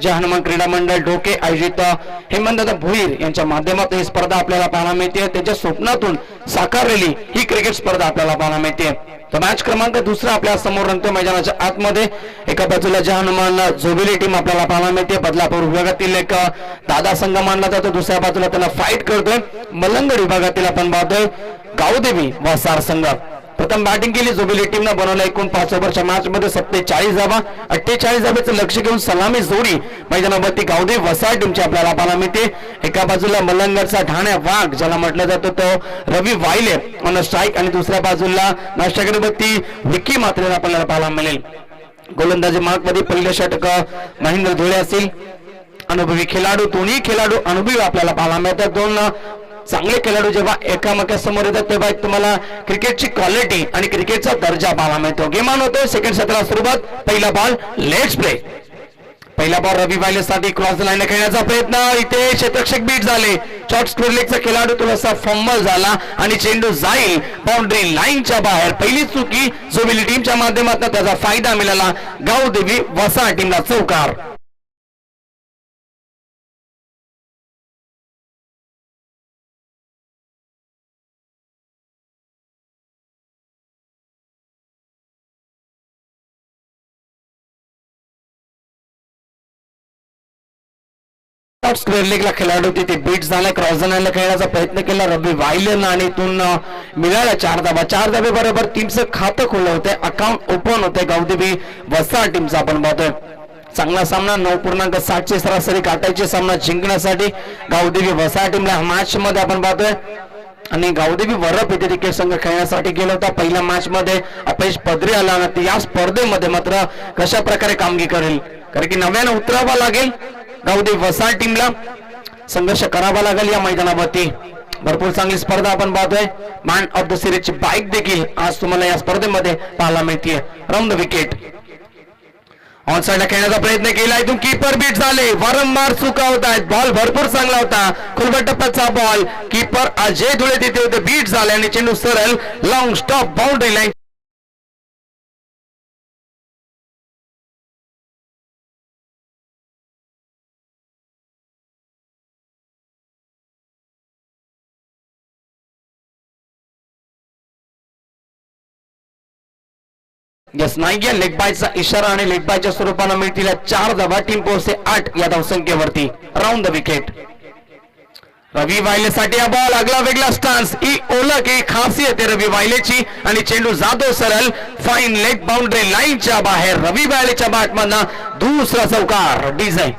जे हनुमान क्रीडा मंडळ डोके आयोजित हेमंतदादा भोईर यांच्या माध्यमातून ही स्पर्धा आपल्याला पाहायला मिळते. त्याच्या स्वप्नातून साकारलेली ही क्रिकेट स्पर्धा आपल्याला पाहायला मिळते. तर मॅच क्रमांक 2 आपल्या समोर रंगतो मैदानाच्या आतमध्ये. एका बाजूला जे हनुमान झोबिली टीम आपल्याला पाहायला मिळते. बदलापूर विभागातील एक दादा संघ मानला जातो. दुसऱ्या बाजूला त्यांना फाईट करतोय मलंगड विभागातील आपण पाहतोय गावदेवी वसार संघ. प्रथम बॅटिंग केली झोबिली टीमनं. बनवला एकूण 5 ओव्हरच्या मॅच मध्ये 47 धावा. 48 धावेचं लक्ष घेऊन सलामी जोडी मैदानावरती गावदेवी वसार टीमची आपल्याला पाहायला मिळते. एका बाजूला मलंगडचा ढाण्या वाघ ज्याला म्हटलं जातं तो रवी वायले ऑन स्ट्राईक आणि दुसऱ्या बाजूला नाश्तागणपती विकी मात्रे आपल्याला पाहायला मिळेल. गोलंदाजी मार्क मध्ये पहिले षटक महेंद्र धुळे असतील. अनुभवी खेळाडू दोन्ही खेळाडू अनुभवी आपल्याला पाहायला मिळतात. 2 चांगले खेळाडू जेव्हा एकामेकांसमोर येतात तेव्हा तुम्हाला क्रिकेटची क्वालिटी आणि क्रिकेटचा दर्जा पाहायला मिळतो. गेम ऑन होतोय. सेकंड सत्राला सुरुवात. पहिला बॉल लेट्स प्ले. पहिला बॉल रवी वायले साठी क्रॉस लाईन खेळण्याचा प्रयत्न. इथे क्षेत्ररक्षक बीट झाले. शॉर्ट स्क्वेअर लेगचा खेळाडू थोडासा फंबल झाला आणि चेंडू जाईल बाउंड्री लाईनच्या बाहेर. पहिली चुकी झोबिली टीमच्या माध्यमातून त्याचा फायदा मिळाला. गावदेवी वसार टीमला चौकार. स्क्वेअर लेगला खेळाडू तिथे बीट झाला. क्रॉस लाईनला खेळण्याचा प्रयत्न केला रवी वायलेनं आणि इथून मिळाल्या 4 धावा. 4 धावे बरोबर टीमचं खातं खुलं होतंय. अकाउंट ओपन होतंय गावदेवी वसार टीमचा आपण पाहतोय. चांगला सामना 9.7 ची सरासरी काटायची सामना जिंकण्यासाठी गावदेवी वसार टीमला मॅच मध्ये आपण पाहतोय. आणि गावदेवी वरप येथे क्रिकेट संघ खेळण्यासाठी गेला होता. पहिल्या मॅच मध्ये अपयश पदरी आला ना या स्पर्धेमध्ये मात्र कशा प्रकारे कामगिरी करेल कारण की नव्यानं उतरावा लागेल. गावदेवी वसार टीमला संघर्ष करावा लागेल या मैदानावरती. भरपूर चांगली स्पर्धा आपण पाहतोय. मॅन ऑफ द सिरीजची बाईक देखील आज तुम्हाला या स्पर्धेमध्ये पाहायला मिळते. Round the wicket. ऑन साइडला खेळण्याचा प्रयत्न केला. इथून कीपर बीट झाले. वारंवार चुका होत आहेत. बॉल भरपूर चांगला होता. खुलबट टप्प्याचा बॉल. कीपर अजय धुळे तिथे होते. बीट झाले आणि चेंडू सरळ long stop boundary line. Yes Naik या लेग बायचा इशारा आणि लेग बायच्या स्वरूपाने मिळतील 4 धावा. टीम पोहोचते 8 या धावसंख्येवरती. Round the wicket. रवी वायलेसाठी हा बॉल अगला वेगळा स्टान्स ही ओळख ही खासियत आहे रवी वायलेची आणि चेंडू जातो सरळ फाईन लेग बाउंड्री लाईनच्या बाहेर. रवी वायलेच्या बॅटमधनं दुसरा चौकार डिझाईन.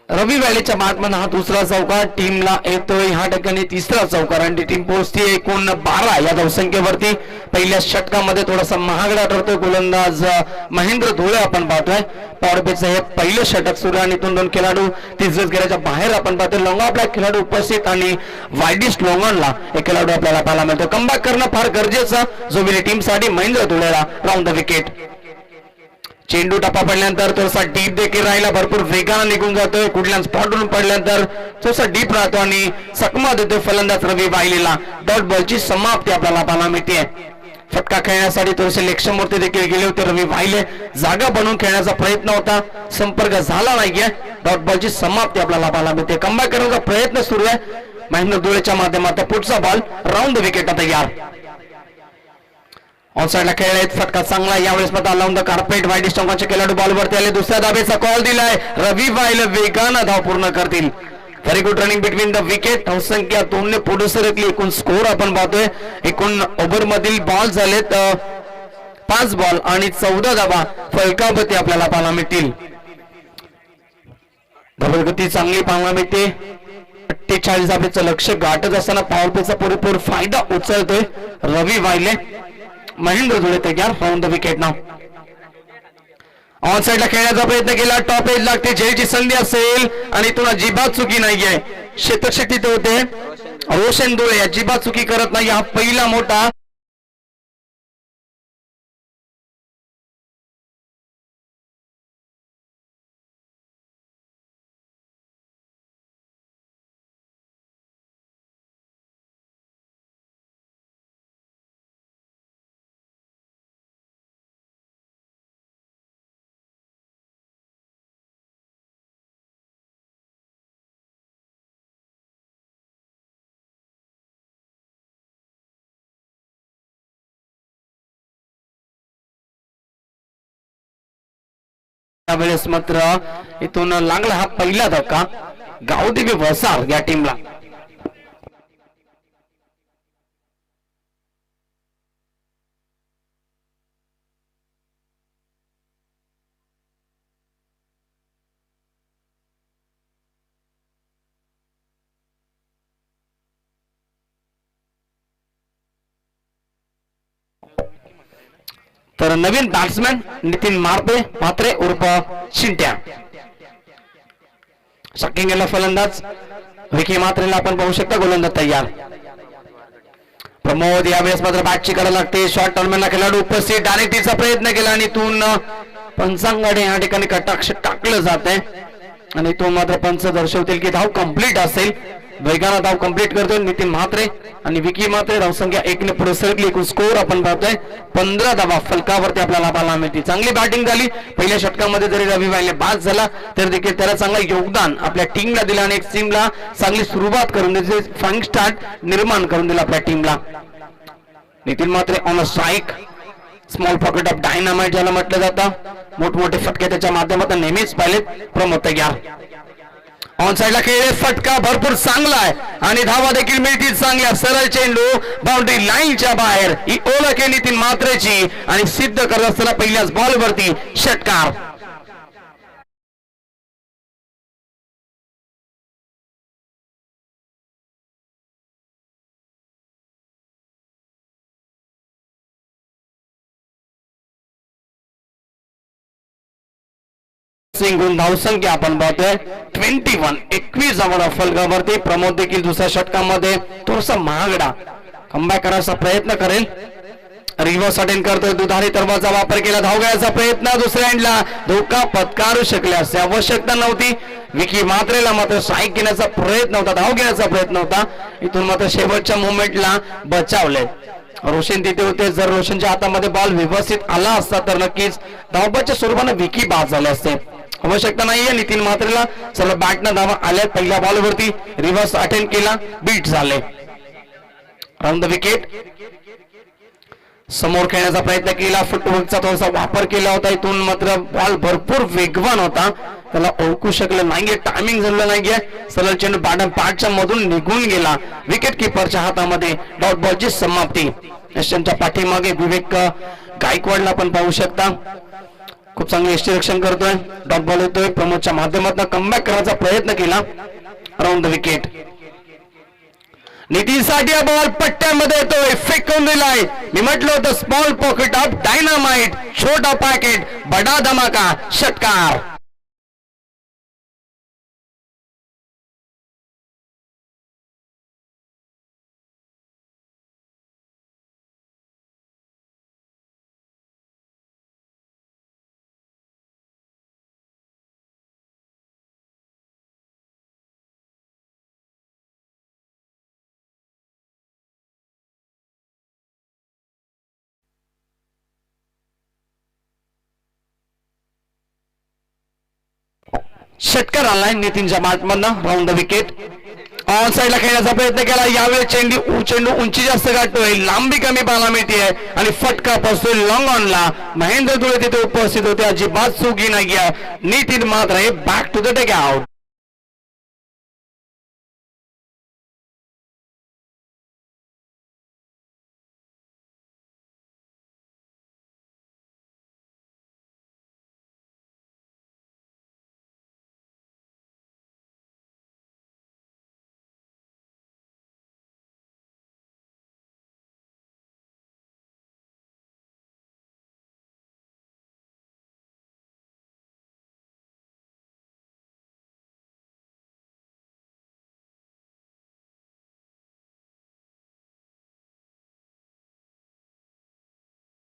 रवी व्हॅलीच्या बॅटमधून हा दुसरा चौकार टीमला येतोय. ह्या ठिकाणी तिसरा चौकार आणि टीम पोहोचते एकूण 12 या धावसंख्येवरती. पहिल्या षटकामध्ये थोडासा महागडा ठरतोय गोलंदाज महेंद्र धुळे आपण पाहतोय. पॉवरप्लेचं हे पहिलं षटक सुरू आणि इथून 2 खेळाडू 30 गज घेण्याच्या बाहेर आपण पाहतोय. लॉंगा आपला खेळाडू उपस्थित आणि वाईडिस्ट लॉंगॉनला एक खेळाडू आपल्याला पाहायला मिळतो. कमबॅक करणं फार गरजेचं जोविली टीमसाठी. महेंद्र धुळेला राऊंड द विकेट. चेंडू टप्पा पडल्यानंतर थोडासा डीप देखील राहिला, भरपूर वेगानं निघून जातोय. कुठल्या स्पॉटवरून पडल्यानंतर थोडासा डीप राहतो आणि चकमा देतोय फलंदाज रवी वाहिलेला. डॉट बॉलची समाप्ती आपल्याला पाहायला मिळते. फटका खेळण्यासाठी थोडेसे लक्ष्यमूर्ती देखील गेले होते रवी वाहिले. जागा बनवून खेळण्याचा प्रयत्न होता, संपर्क झाला नाहीये. डॉट बॉलची समाप्ती आपल्याला पाहायला मिळते. कमबॅक करण्याचा प्रयत्न सुरू आहे महेंद्र धुळेच्या माध्यमातून. पुढचा बॉल राऊंड विकेट तयार. ऑन साइडला खेळलेत, फटका चांगला यावेळेस मात्र लावून द कार्पेट. वाईडिस्ट अंकाचे खेळाडू बॉलवरती आले. दुसऱ्या धावेचा कॉल दिलाय. रवी वाहिले वेगानं धाव पूर्ण करतील. Very good running between the wicket. धावसंख्या 2 ने पुढे सरकली. एकूण स्कोर आपण पाहतोय एकूण ओव्हर मधील बॉल झालेत 5 बॉल आणि 14 धावा फलकावरती आपल्याला पाहायला मिळतील. धवलगती चांगली पाहायला मिळते. 48 धावेचं लक्ष गाठत असताना पॉवर प्लेचा पुरेपूर फायदा उचलतोय रवी वाहिले. महेंद्र धुळे तयार. Round the wicket now. On साइडला खेळण्याचा प्रयत्न केला. टॉप एज लागते. झेलची संधी असेल आणि इथून अजिबात चुकी नाहीये. क्षेत्रक्षक तिथे होते. रोशन धुळे अजिबात चुकी करत नाही. हा पहिला मोठा त्यावेळेस मात्र इथून लागला हा पहिला धक्का गावदेवी वसार या टीमला. तर नवीन बॅट्समॅन नितीन म्हात्रे उर्फ शिंट्या. शॉकिंग गेला फलंदाज विकी म्हात्रेला आपण पाहू शकता. गोलंदाज तयार. प्रमोद यावेळेस मात्र बॅटची करायला लागते. शॉर्ट टर्नमॅनला खेळाडू उपस्थित. डायरेक्टीचा प्रयत्न केला आणि इथून पंचांगाने या ठिकाणी कटाक्ष टाकलं जात आहे आणि तो मात्र पंच दर्शवतील की धाव कंप्लीट असेल. वेगानं धाव कंप्लीट करतोय नितीन म्हात्रे आणि विकी म्हात्रे. धावसंख्या 1 ने पुढे सरकली. एकूण स्कोर आपण पाहतोय 15 धावा फलकावरती आपल्याला पाहायला मिळते. चांगली बॅटिंग झाली. पहिल्या षटकामध्ये जरी रवी वाहिले बाद झाला तर देखील त्याला चांगलं योगदान आपल्या टीमला दिलं आणि एक टीमला चांगली सुरुवात करून दिली. फाईन स्टार्ट निर्माण करून दिला आपल्या टीमला. Nitin Mhatre on a strike. Small pocket of dynamite ज्याला म्हटलं जातं. मोठमोठे फटके त्याच्या माध्यमातून नेहमीच पाहिलेत. प्रमोद तयार. ऑन साइडला खेळले. फटका भरपूर चांगला आहे आणि धावा देखील मिळतील चांगल्या. सरळ चेंडू बाउंड्री लाईनच्या बाहेर. ही ओळख आहे नितीन म्हात्रेची आणि सिद्ध करत असताना पहिल्याच बॉलवरती षटकार. सिंगून धावसंख्या आपण पाहतोय 21. 21 धावा फलकावरती. प्रमोद देखील दुसऱ्या षटकामध्ये थोडासा महागडा कमबॅक करायचा प्रयत्न करेल. रिव्हर्स अटेंड करतोय. दुधारी तलवारचा वापर केला. धाव घ्यायचा प्रयत्न. दुसऱ्या एंडला धोका पत्कारू शकले असते. आवश्यकता नव्हती. विकी म्हात्रेला मात्र स्ट्राईक घेण्याचा प्रयत्न होता. धाव घेण्याचा प्रयत्न होता. इथून मात्र शेवटच्या मोमेंटला बचावले. रोशन तिथे होते. जर रोशनच्या हातामध्ये बॉल व्यवस्थित आला असता तर नक्कीच धावबाच्या स्वरूपाने विकी बाद झाले असते. आवश्यकता नाहीये. नितीन म्हात्रेला सर्व बॅटनं धावा आल्या. पहिल्या बॉलवरती रिव्हर्स अटेंड केला, बीट झाले. Round the wicket. समोर खेळण्याचा प्रयत्न केला, फुटवर्कचा थोडासा वापर केला होता. इथून मात्र बॉल भरपूर वेगवान होता, त्याला ओळखू शकलं नाहीये, टायमिंग झालं नाहीये. सरळ चेंडू बॅटन पॅडच्या मधून निघून गेला. विकेट किपरच्या हातामध्ये डॉट बॉलची समाप्ती. यशांच्या पाठीमागे विवेक गायकवाडला आपण पाहू शकता, खूप चांगले यष्टीरक्षण करतोय. डॉट बॉल येतोय, प्रमोदच्या माध्यमातून कमबॅक करण्याचा प्रयत्न केला. Round the wicket. नितीनसाठी हा बॉल पट्ट्यामध्ये येतोय, फेकून दिलाय. मी म्हटलं होतं स्मॉल पॉकेट ऑफ डायनामाइट, छोटा पॅकेट बडा धमाका, षटकार. षटकार आलाय नितीनच्या बॅटमधनं. Round the wicket. ऑन साइडला खेळण्याचा प्रयत्न केला, यावेळी चेंडू उंची जास्त गाठतोय, लांबी कमी पाहायला मिळते आणि फटका पोहोचतोय लॉंग ऑनला. महेंद्र धुळे तिथे उपस्थित होते, अजिबात चुकी नाही. नितीन मात्र back to the take out.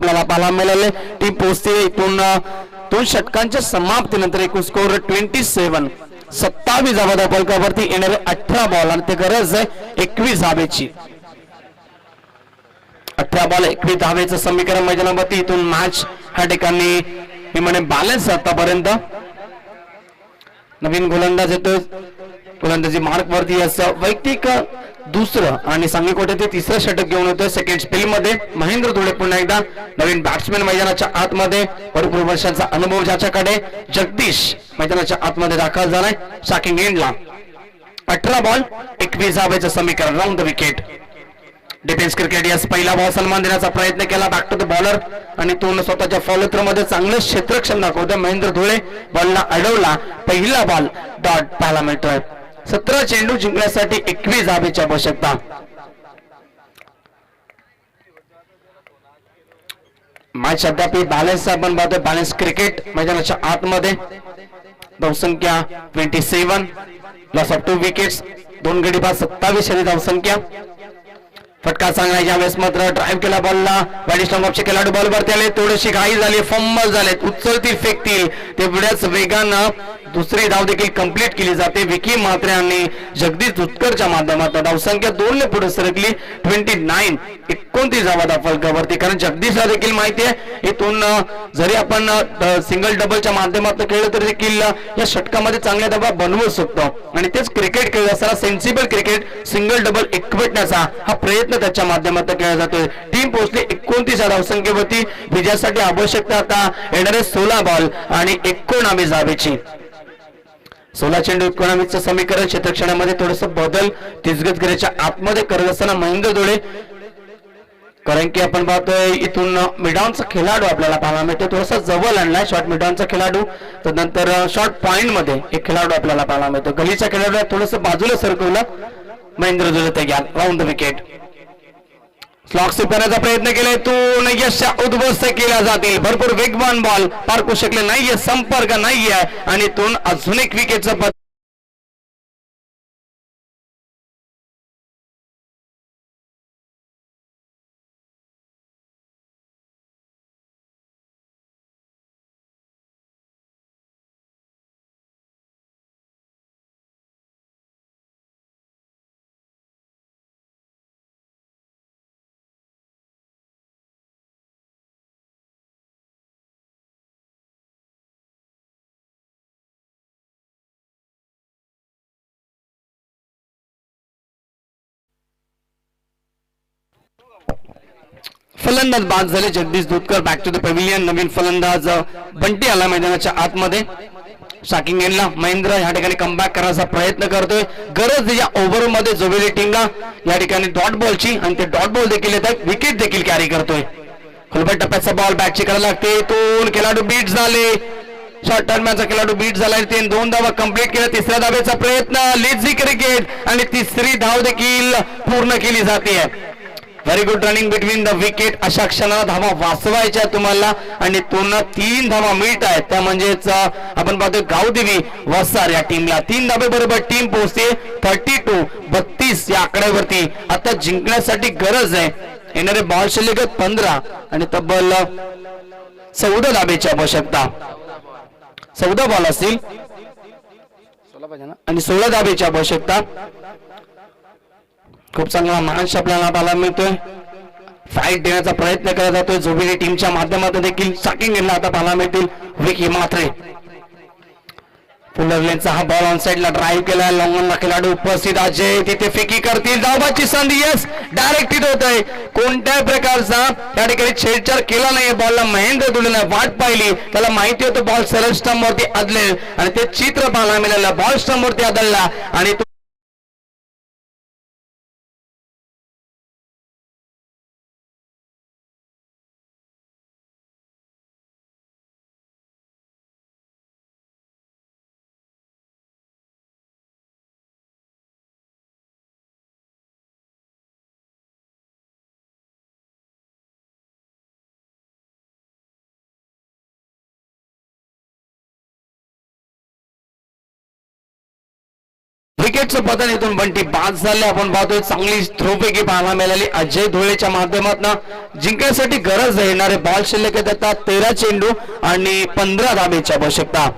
आपल्याला पाहायला मिळाले. टीम पोहोचते इथून 2 षटकांच्या समाप्तीनंतर एकूण स्कोर 27. 27 धावा फलकावरती येणारे 18 बॉल आणि ते गरज आहे 21 धावेची. 18 बॉल 21 धावेचं समीकरण मैदानावरती. इथून मॅच ह्या ठिकाणी मी म्हणे बॅलन्स आतापर्यंत. नवीन गोलंदाज येतोय, गोलंदाजी मार्क वरती असं वैयक्तिक दुसरं आणि सांगली कोटे ते तिसरं षटक घेऊन होतं सेकंड स्पेल मध्ये. महेंद्र धुळे पुन्हा एकदा नवीन बॅट्समॅन मैदानाच्या आतमध्ये, भरपूर वर्षांचा अनुभव ज्याच्याकडे. जगदीश मैदानाच्या आतमध्ये दाखल झालाय शॉकिंग एंडला. 18 बॉल 21 धावेचं समीकरण. Round the wicket. Defence cricket यास पहिला बॉल सन्मान देण्याचा प्रयत्न केला, बॅक टू द बॉलर आणि तो स्वतःच्या फॉलोथ्रो मध्ये चांगलं क्षेत्ररक्षण दाखवतोय महेंद्र धुळे. बॉलला अडवला, पहिला बॉल डॉट पाहायला मिळतोय. 17 चेंडू जिंकण्यासाठी 21 धावेची आवश्यकता. मॅच अद्याप बॅलन्स आपण पाहतोय. बॅलन्स क्रिकेट मैदानाच्या आतमध्ये. धावसंख्या 27, लॉस ऑफ 2 विकेट्स, 2 गडी बाद, 27 धावसंख्या. फटका चांगला यावेळेस मात्र ड्राईव्ह केला बॉलला. बॅटिस्टॉंगचे खेळाडू बॉलवरती आले, थोडीशी घाई झाली, फंबल झाले, उचलतील फेकतील तेवढ्याच वेगानं दुसरी धाव देखील कंप्लीट केली जाते. विकी म्हात्रे आणि जगदीश दुधकरच्या माध्यमातून धावसंख्या 2 ने पुढे सरकली. 29 29 धावा फलकावरती. कारण जगदीशला देखील माहिती आहे इथून जरी आपण सिंगल डबलच्या माध्यमातून खेळलं तरी देखील या षटकामध्ये चांगल्या धावा बनवू शकतो आणि तेच क्रिकेट खेळत असताना सेन्सिबल क्रिकेट सिंगल डबल एकवटण्याचा हा प्रयत्न त्याच्या माध्यमातून केला जातोय. टीम पोहोचली 29 धावसंख्येवरती. विजयासाठी आवश्यकता आता येणारे 16 बॉल आणि 19 धावेची. 16 चेंडू 19चं समीकरण. क्षेत्रक्षणामध्ये थोडस बदल तिसगतगिरीच्या आतमध्ये करत असताना महेंद्र धुळे, कारण की आपण पाहतोय इथून मिडॉनचा खेळाडू आपल्याला पाहायला मिळतो, थोडासा जवळ आणलाय शॉर्ट मिडॉनचा खेळाडू. तर नंतर शॉर्ट पॉइंट मध्ये एक खेळाडू आपल्याला पाहायला मिळतो. गलीच्या खेळाडू थोडस बाजूला सरकवलं महेंद्र धुळे तयार. Round the wicket. स्लॉग स्वीकारण्याचा प्रयत्न केलाय तो यश उद्ध्वस्त केल्या जातील. भरपूर वेगवान बॉल पारखू शकले नाहीये, संपर्क नाहीये आणि इथून अजून एक विकेटचं फलंदाज बाद झाले Jagdish Dudhkar. Back to the pavilion. नवीन फलंदाज बंटी आला मैदानाच्या आतमध्ये. शॉकिंग एंडला महेंद्र या ठिकाणी कमबॅक करण्याचा प्रयत्न करतोय. गरज या ओव्हर मध्ये जोवेली टीमला या ठिकाणी डॉट बॉलची आणि ते डॉट बॉल देखील येतात. विकेट देखील कॅरी करतोय. खोलबट टप्प्याचा बॉल बॅटची करायला लागते. इथून खेळाडू बीट झाले. शॉर्ट टर्मचा खेळाडू बीट झाला. 2 धावा कंप्लीट केल्या. तिसऱ्या धावेचा प्रयत्न. लेझी क्रिकेट आणि तिसरी धाव देखील पूर्ण केली जाते. Very good running between the wicket. अशा क्षणाला धावा वाचवायच्या तुम्हाला आणि 3 धावा मिळत आहेत. त्या म्हणजेच आपण पाहतोय गावदेवी वसार या टीमला 3 धाबे बरोबर टीम पोहोचते 32 या आकड्यावरती. आता जिंकण्यासाठी गरज आहे. येणारे बॉल शिल्लक 15 आणि तब्बल 14 धाब्याची आवश्यकता. 14 बॉल असतील आणि 16 धाब्याची आवश्यकता. खूप चांगला मॅच आपल्याला पाहायला मिळतोय. फाईट देण्याचा प्रयत्न केला जातोय जोबिली टीमच्या माध्यमातून देखील. शॉकिंग एंडला आता पाहायला मिळतील विकी म्हात्रे. पुलर लेनचा हा बॉल ऑन साइडला ड्राईव्ह केला. लॉंगनला खेळाडू उपस्थित. अजय तिथे फेकी करतील. धावाची संधी. यस डायरेक्ट हिट होत आहे. कोणत्याही प्रकारचा त्या ठिकाणी छेडछाड केला नाही. बॉलला महेंद्र दुलेने वाट पाहिली. त्याला माहिती होतं बॉल सरळ स्टंप वरती आदलेल आणि ते चित्र पाहायला मिळालं. बॉल स्टंप वरती आदळला आणि विकेटचं पतन इथून बंटी बाद झाले. आपण पाहतोय चांगली थ्रोपैकी पाहायला मिळाली अजय धुळेच्या माध्यमातून. जिंकण्यासाठी गरज आहे. येणारे बॉल शिल्लक येतात 13 चेंडू आणि 15 धाब्याची आवश्यकता.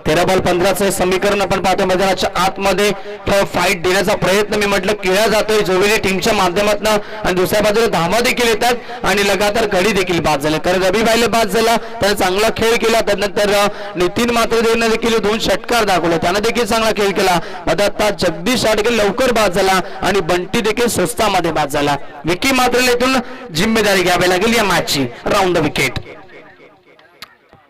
13 बॉल 15चं समीकरण आपण पाहतोय. मैदानाच्या आतमध्ये फाईट देण्याचा प्रयत्न मी म्हटलं केला जातोय जोवेली टीमच्या माध्यमातून आणि दुसऱ्या बाजूला धावा देखील येतात आणि लगातार गडी देखील बाद झाले. कारण रवी भाईला बाद झाला. त्याने चांगला खेळ केला. त्यानंतर नितीन मात्रे देवने देखील 2 षटकार दाखवले. त्याने देखील चांगला खेळ केला. आता जगदीश देखील लवकर बाद झाला आणि बंटी देखील स्वस्तामध्ये बाद झाला. विकी मात्रेला इथून जिम्मेदारी घ्यावी लागेल या मॅचची. Round the wicket.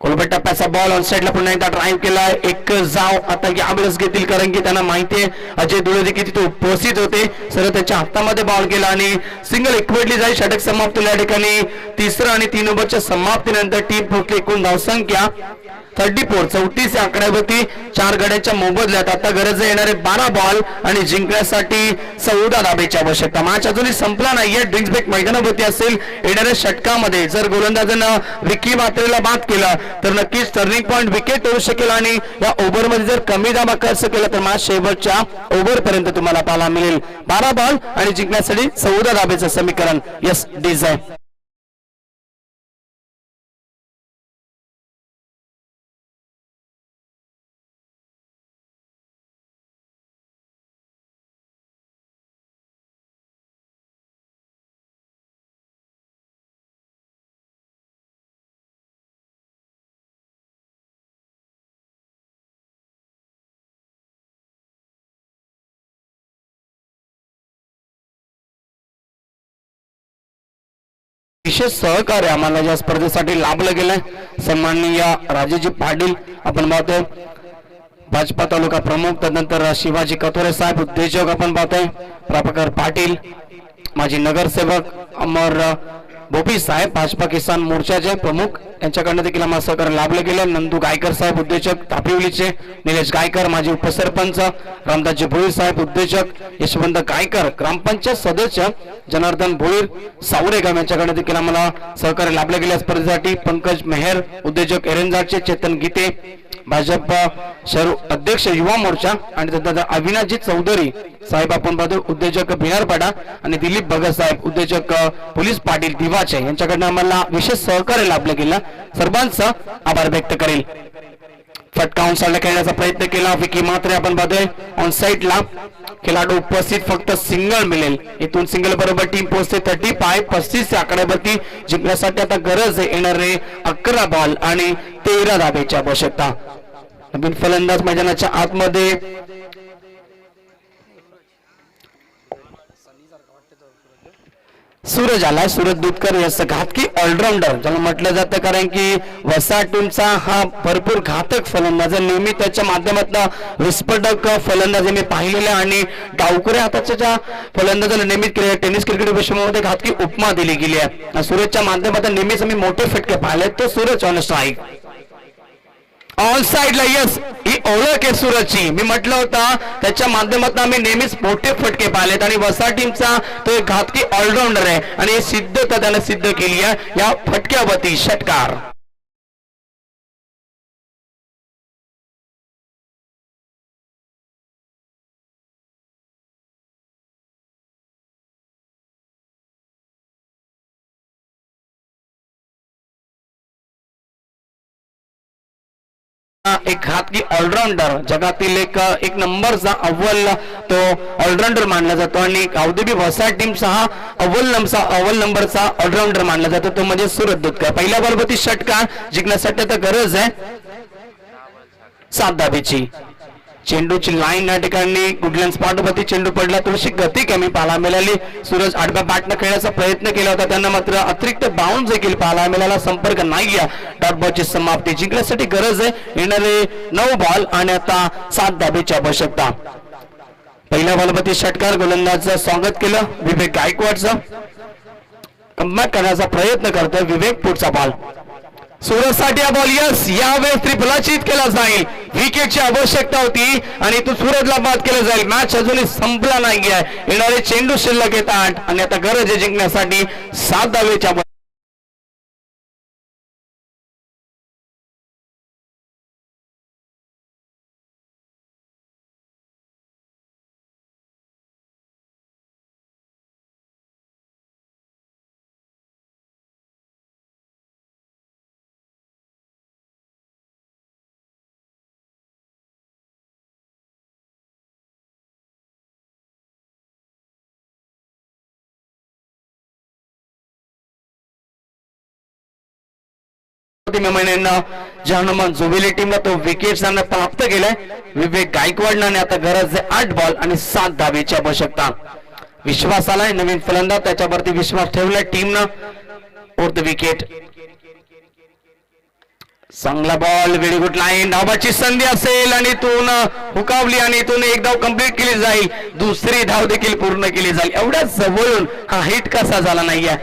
कोलबट टप्प्याचा बॉल ऑन साइडला पुन्हा एकदा ड्राईव्ह केला. एक जाव आता यावेळेस घेतील कारण की त्यांना माहिती आहे अजय धुळे देखील तिथे उपस्थित होते. सरळ त्याच्या हातामध्ये बॉल गेला आणि सिंगल इक्विटली जाईल. षटक समाप्त या ठिकाणी. तिसरं आणि 3 ओव्हरच्या समाप्तीनंतर टीम पोहोचली. एकूण धावसंख्या 34 या आकड्यावरती. 4 गड्यांच्या मोबदल्यात आता गरज येणारे 12 बॉल आणि जिंकण्यासाठी 14 धाब्याची आवश्यकता. मॅच अजूनही संपला नाहीये. ड्रिंक्स ब्रेक मैदानावरती असेल. येणाऱ्या षटकामध्ये जर गोलंदाजानं विकी मात्रेला बाद केला तर नक्कीच टर्निंग पॉइंट विकेट होऊ शकेल आणि या ओव्हरमध्ये जर कमी धाबा खर्च केला तर मॅच शेवटच्या ओव्हर पर्यंत तुम्हाला पाहायला मिळेल. 12 बॉल आणि जिंकण्यासाठी 14 धाब्याचं समीकरण. यस डिझाय. विशेष सहकार्य आम्हाला या स्पर्धेसाठी लाभलं गेलंय. सन्माननीय राजेजी पाटील आपण पाहतोय भाजपा तालुका प्रमुख. त्यानंतर शिवाजी कथोरे साहेब उद्योजक आपण पाहतोय. प्रभाकर पाटील माजी नगरसेवक. अमर भोपी साहेब भाजपा किसान मोर्चाचे प्रमुख यांच्याकडनं देखील आम्हाला सहकार्य लाभलं गेलं. नंदू गायकर साहेब उद्योजक तापिवलीचे. निलेश गायकर माजी उपसरपंच. रामदासजी भोईर साहेब उद्योजक. यशवंत गायकर ग्रामपंचायत सदस्य. जनार्दन भोईर सावरेगाव यांच्याकडनं देखील आम्हाला सहकार्य लाभलं गेल्या स्पर्धेसाठी. पंकज मेहर उद्योजक एरंजाचे. चेतन गीते भाजप शहर अध्यक्ष युवा मोर्चा आणि त्यानंतर अविनाशजी चौधरी साहेब आपण पाहतो उद्योजक बिहारपाडा आणि दिलीप भगत साहेब उद्योजक पोलीस पाटील दिवाचे यांच्याकडनं आम्हाला विशेष सहकार्य लाभलं गेलं. सर्वांचा आभार व्यक्त करेल. फटका ऑन साइडला खेळण्याचा प्रयत्न केला. विकी मात्रे आपण पाहतोय ऑन साइडला खेळाडू उपस्थित. फक्त सिंगल मिळेल. इथून सिंगल बरोबर टीम पोहोचते 35 या आकड्यावरती. जिंकण्यासाठी आता गरज येणारे 11 बॉल आणि 13 धाब्याची आवश्यकता. नवीन फलंदाज मैदानाच्या आतमध्ये. सूरज आलाय, सूरज दुधकर याचं घातकी ऑलराऊंडर ज्याला म्हटलं जातं, कारण की वसा टीमचा हा भरपूर घातक फलंदाज आहे. नेहमी त्याच्या माध्यमातून विस्फोटक फलंदाज मी पाहिलेले आणि डावकुऱ्या हाताच्या फलंदाजाला नेहमी टेनिस क्रिकेट विश्वामध्ये घातकी उपमा दिली गेली आहे. सूरजच्या माध्यमातून नेहमीच मी मोठे फटके पाहिले. तो सूरज ऑन स्ट्राईक ऑन साइडला. यस, ही ओळख आहे सूरजची. मी म्हटलं होतं त्याच्या माध्यमातून आम्ही नेहमीच मोठे फटके पाहिलेत आणि वसा टीमचा तो एक घातकी ऑलराऊंडर आहे आणि हे सिद्धता त्याने सिद्ध केली आहे या फटक्यावरती. षटकार एक घातकी ऑलराऊंडर, जगातील एक नंबरचा अव्वल तो ऑलराऊंडर मानला जातो आणि गावदेवी वसा टीमचा हा अव्वल नंबरचा ऑलराऊंडर मानला जातो, तो म्हणजे सूरज दुधकर. पहिल्या बॉलवरती षटकार जिंकण्यासाठी आता गरज आहे 7 धाबेची. चेंडूची लाईन या ठिकाणी गुडलँड स्पॉटवरती चेंडू पडला, थोडीशी गती कमी पाहायला मिळाली. सूरज आडव्या बॅटनं खेळण्याचा प्रयत्न केला होता, त्यांना मात्र अतिरिक्त बाउन्स देखील पाहायला मिळाला. संपर्क नाही आहे. डॉट बॉलची समाप्ती. जिंकण्यासाठी गरज आहे येणारे 9 बॉल आणि आता 7 धाबेची आवश्यकता. पहिल्या बॉलवरती षटकार, गोलंदाजचं स्वागत केलं विवेक गायकवाडचं. कमबॅक करण्याचा प्रयत्न करतोय विवेक. पुढचा बॉल सूरजसाठी हा बॉल. यस, यावेळेस त्रिफलाचीत केला जाईल. विकेटची आवश्यकता होती आणि तो सूरजला बाद केला जाईल. मॅच अजूनही संपला नाहीये. येणारे चेंडू शिल्लक आहेत 8 आणि आता गरज आहे जिंकण्यासाठी 7 धावेच्या. हनुमान जुबिली टीमला तो विकेट प्राप्त केलाय विवेक गायकवाडनं आणि आता गरज आहे 8 बॉल आणि 7 धावेची आवश्यकता. विश्वास आलाय नवीन फलंदाज, त्याच्यावरती विश्वास ठेवलाय टीमनं. Fourth wicket. चांगला बॉल, व्हेरी गुड लाईन. धावाची संधी असेल आणि इथून हुकावली आणि इथून एक धाव कंप्लीट केली जाईल. दुसरी धाव देखील पूर्ण केली जाईल. एवढ्या जवळून हा हिट कसा झाला नाहीये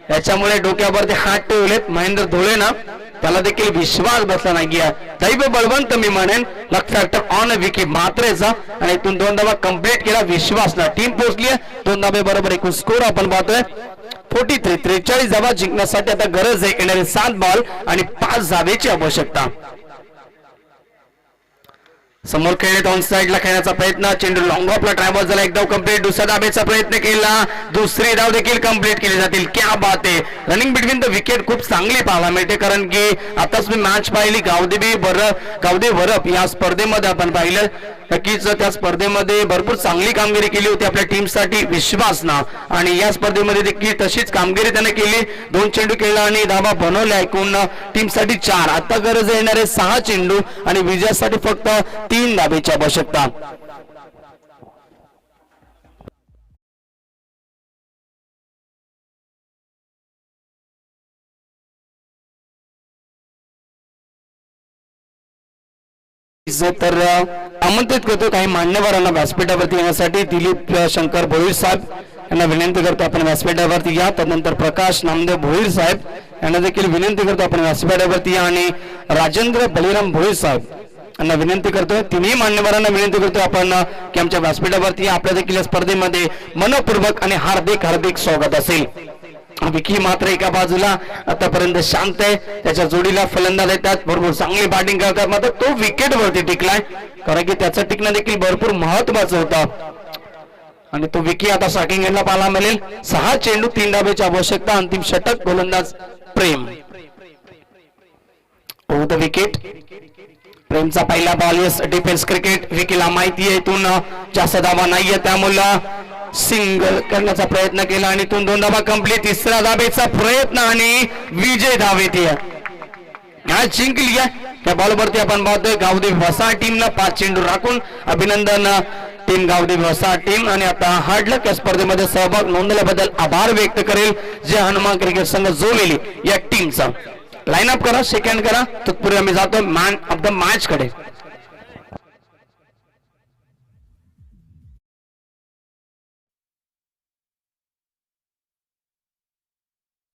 याच्यामुळे डोक्यावरती हात ठेवलेत महेंद्र धोळे ना, त्याला देखील विश्वास बसला नाहीये. दैव बळवंत मी म्हणेन. लक्षात ऑन विकेट मात्रेचा आणि इथून 2 धावा कंप्लीट केला विश्वासला. टीम पोहोचली आहे 2 धाबे बरोबर. एकूण स्कोर आपण पाहतोय 43 धावा. जिंकण्यासाठी आता गरज आहे येणारे 7 बॉल आणि 5 धावेची आवश्यकता. समोर खेळत ऑन साइडला खेळण्याचा प्रयत्न. चेंडू लॉंग ऑफला ट्रॅव्हल झाला. एक धाव कंप्लीट. दुसऱ्या धावेचा प्रयत्न केला. दुसरी धाव देखील कंप्लीट केली जातील. क्या बात आहे. रनिंग बिटवीन द विकेट खूप चांगली पाहायला मिळते, कारण की आताच मी मॅच पाहिली गावदेवी वरप या स्पर्धेमध्ये आपण पाहिलं. नक्कीच त्या स्पर्धेमध्ये भरपूर चांगली कामगिरी केली होती आपल्या टीमसाठी विश्वासना आणि या स्पर्धेमध्ये देखील तशीच कामगिरी त्याने केली. 2 चेंडू खेळला आणि धावा बनवल्या. एकूण टीमसाठी 4. आता गरज येणारे 6 चेंडू आणि विजयासाठी फक्त 3 धावेची आवश्यकता. तर आमंत्रित करतो काही मान्यवरांना व्यासपीठावरती येण्यासाठी. दिलीप शंकर भोईर साहेब यांना विनंती करतो आपण व्यासपीठावरती या. त्यानंतर प्रकाश नामदेव भोईर साहेब यांना देखील विनंती करतो आपण व्यासपीठावरती या आणि राजेंद्र बलिराम भोईर साहेब यांना विनंती करतोय. तिन्ही मान्यवरांना विनंती करतो आपण की आमच्या व्यासपीठावरती आपल्या देखील स्पर्धेमध्ये मनपूर्वक आणि हार्दिक हार्दिक स्वागत असेल. विकी मात्र एका बाजूला आतापर्यंत शांत आहे. त्याच्या जोडीला फलंदाज येतात, भरपूर चांगली बॅटिंग करतात, मात्र तो विकेट वरती टिकलाय, कारण की त्याचं टिकणं देखील भरपूर महत्वाचं होतं. आणि तो विकी आता स्ट्रायकिंग एंडला पाहायला मिळेल. 6 चेंडू 3 धावेची आवश्यकता. अंतिम षटक गोलंदाज प्रेम. विकेट. प्रेमचा पहिला बॉल. Yes, defence cricket. विकीला माहिती आहे इथून जास्त धावा नाहीये, त्यामुळे सिंगल करण्याचा प्रयत्न केला आणि इथून 2 धावा कंप्लीट. तिसऱ्या धावेचा प्रयत्न आणि विजय धावेत मॅच जिंकली आहे. या बॉलवरती आपण पाहतोय गावदेवी वसा टीमला 5 चेंडू राखून अभिनंदन टीम गावदेवी वसा टीम. आणि आता हार्ड लक या स्पर्धेमध्ये सहभाग नोंदवल्याबद्दल आभार व्यक्त करेल जे हनुमान क्रिकेट संघ जोमिली या टीमचा. लाईन अप करा, सेकंड करा, तत्पूर्वी आम्ही जातो मॅन ऑफ द मॅच कडे.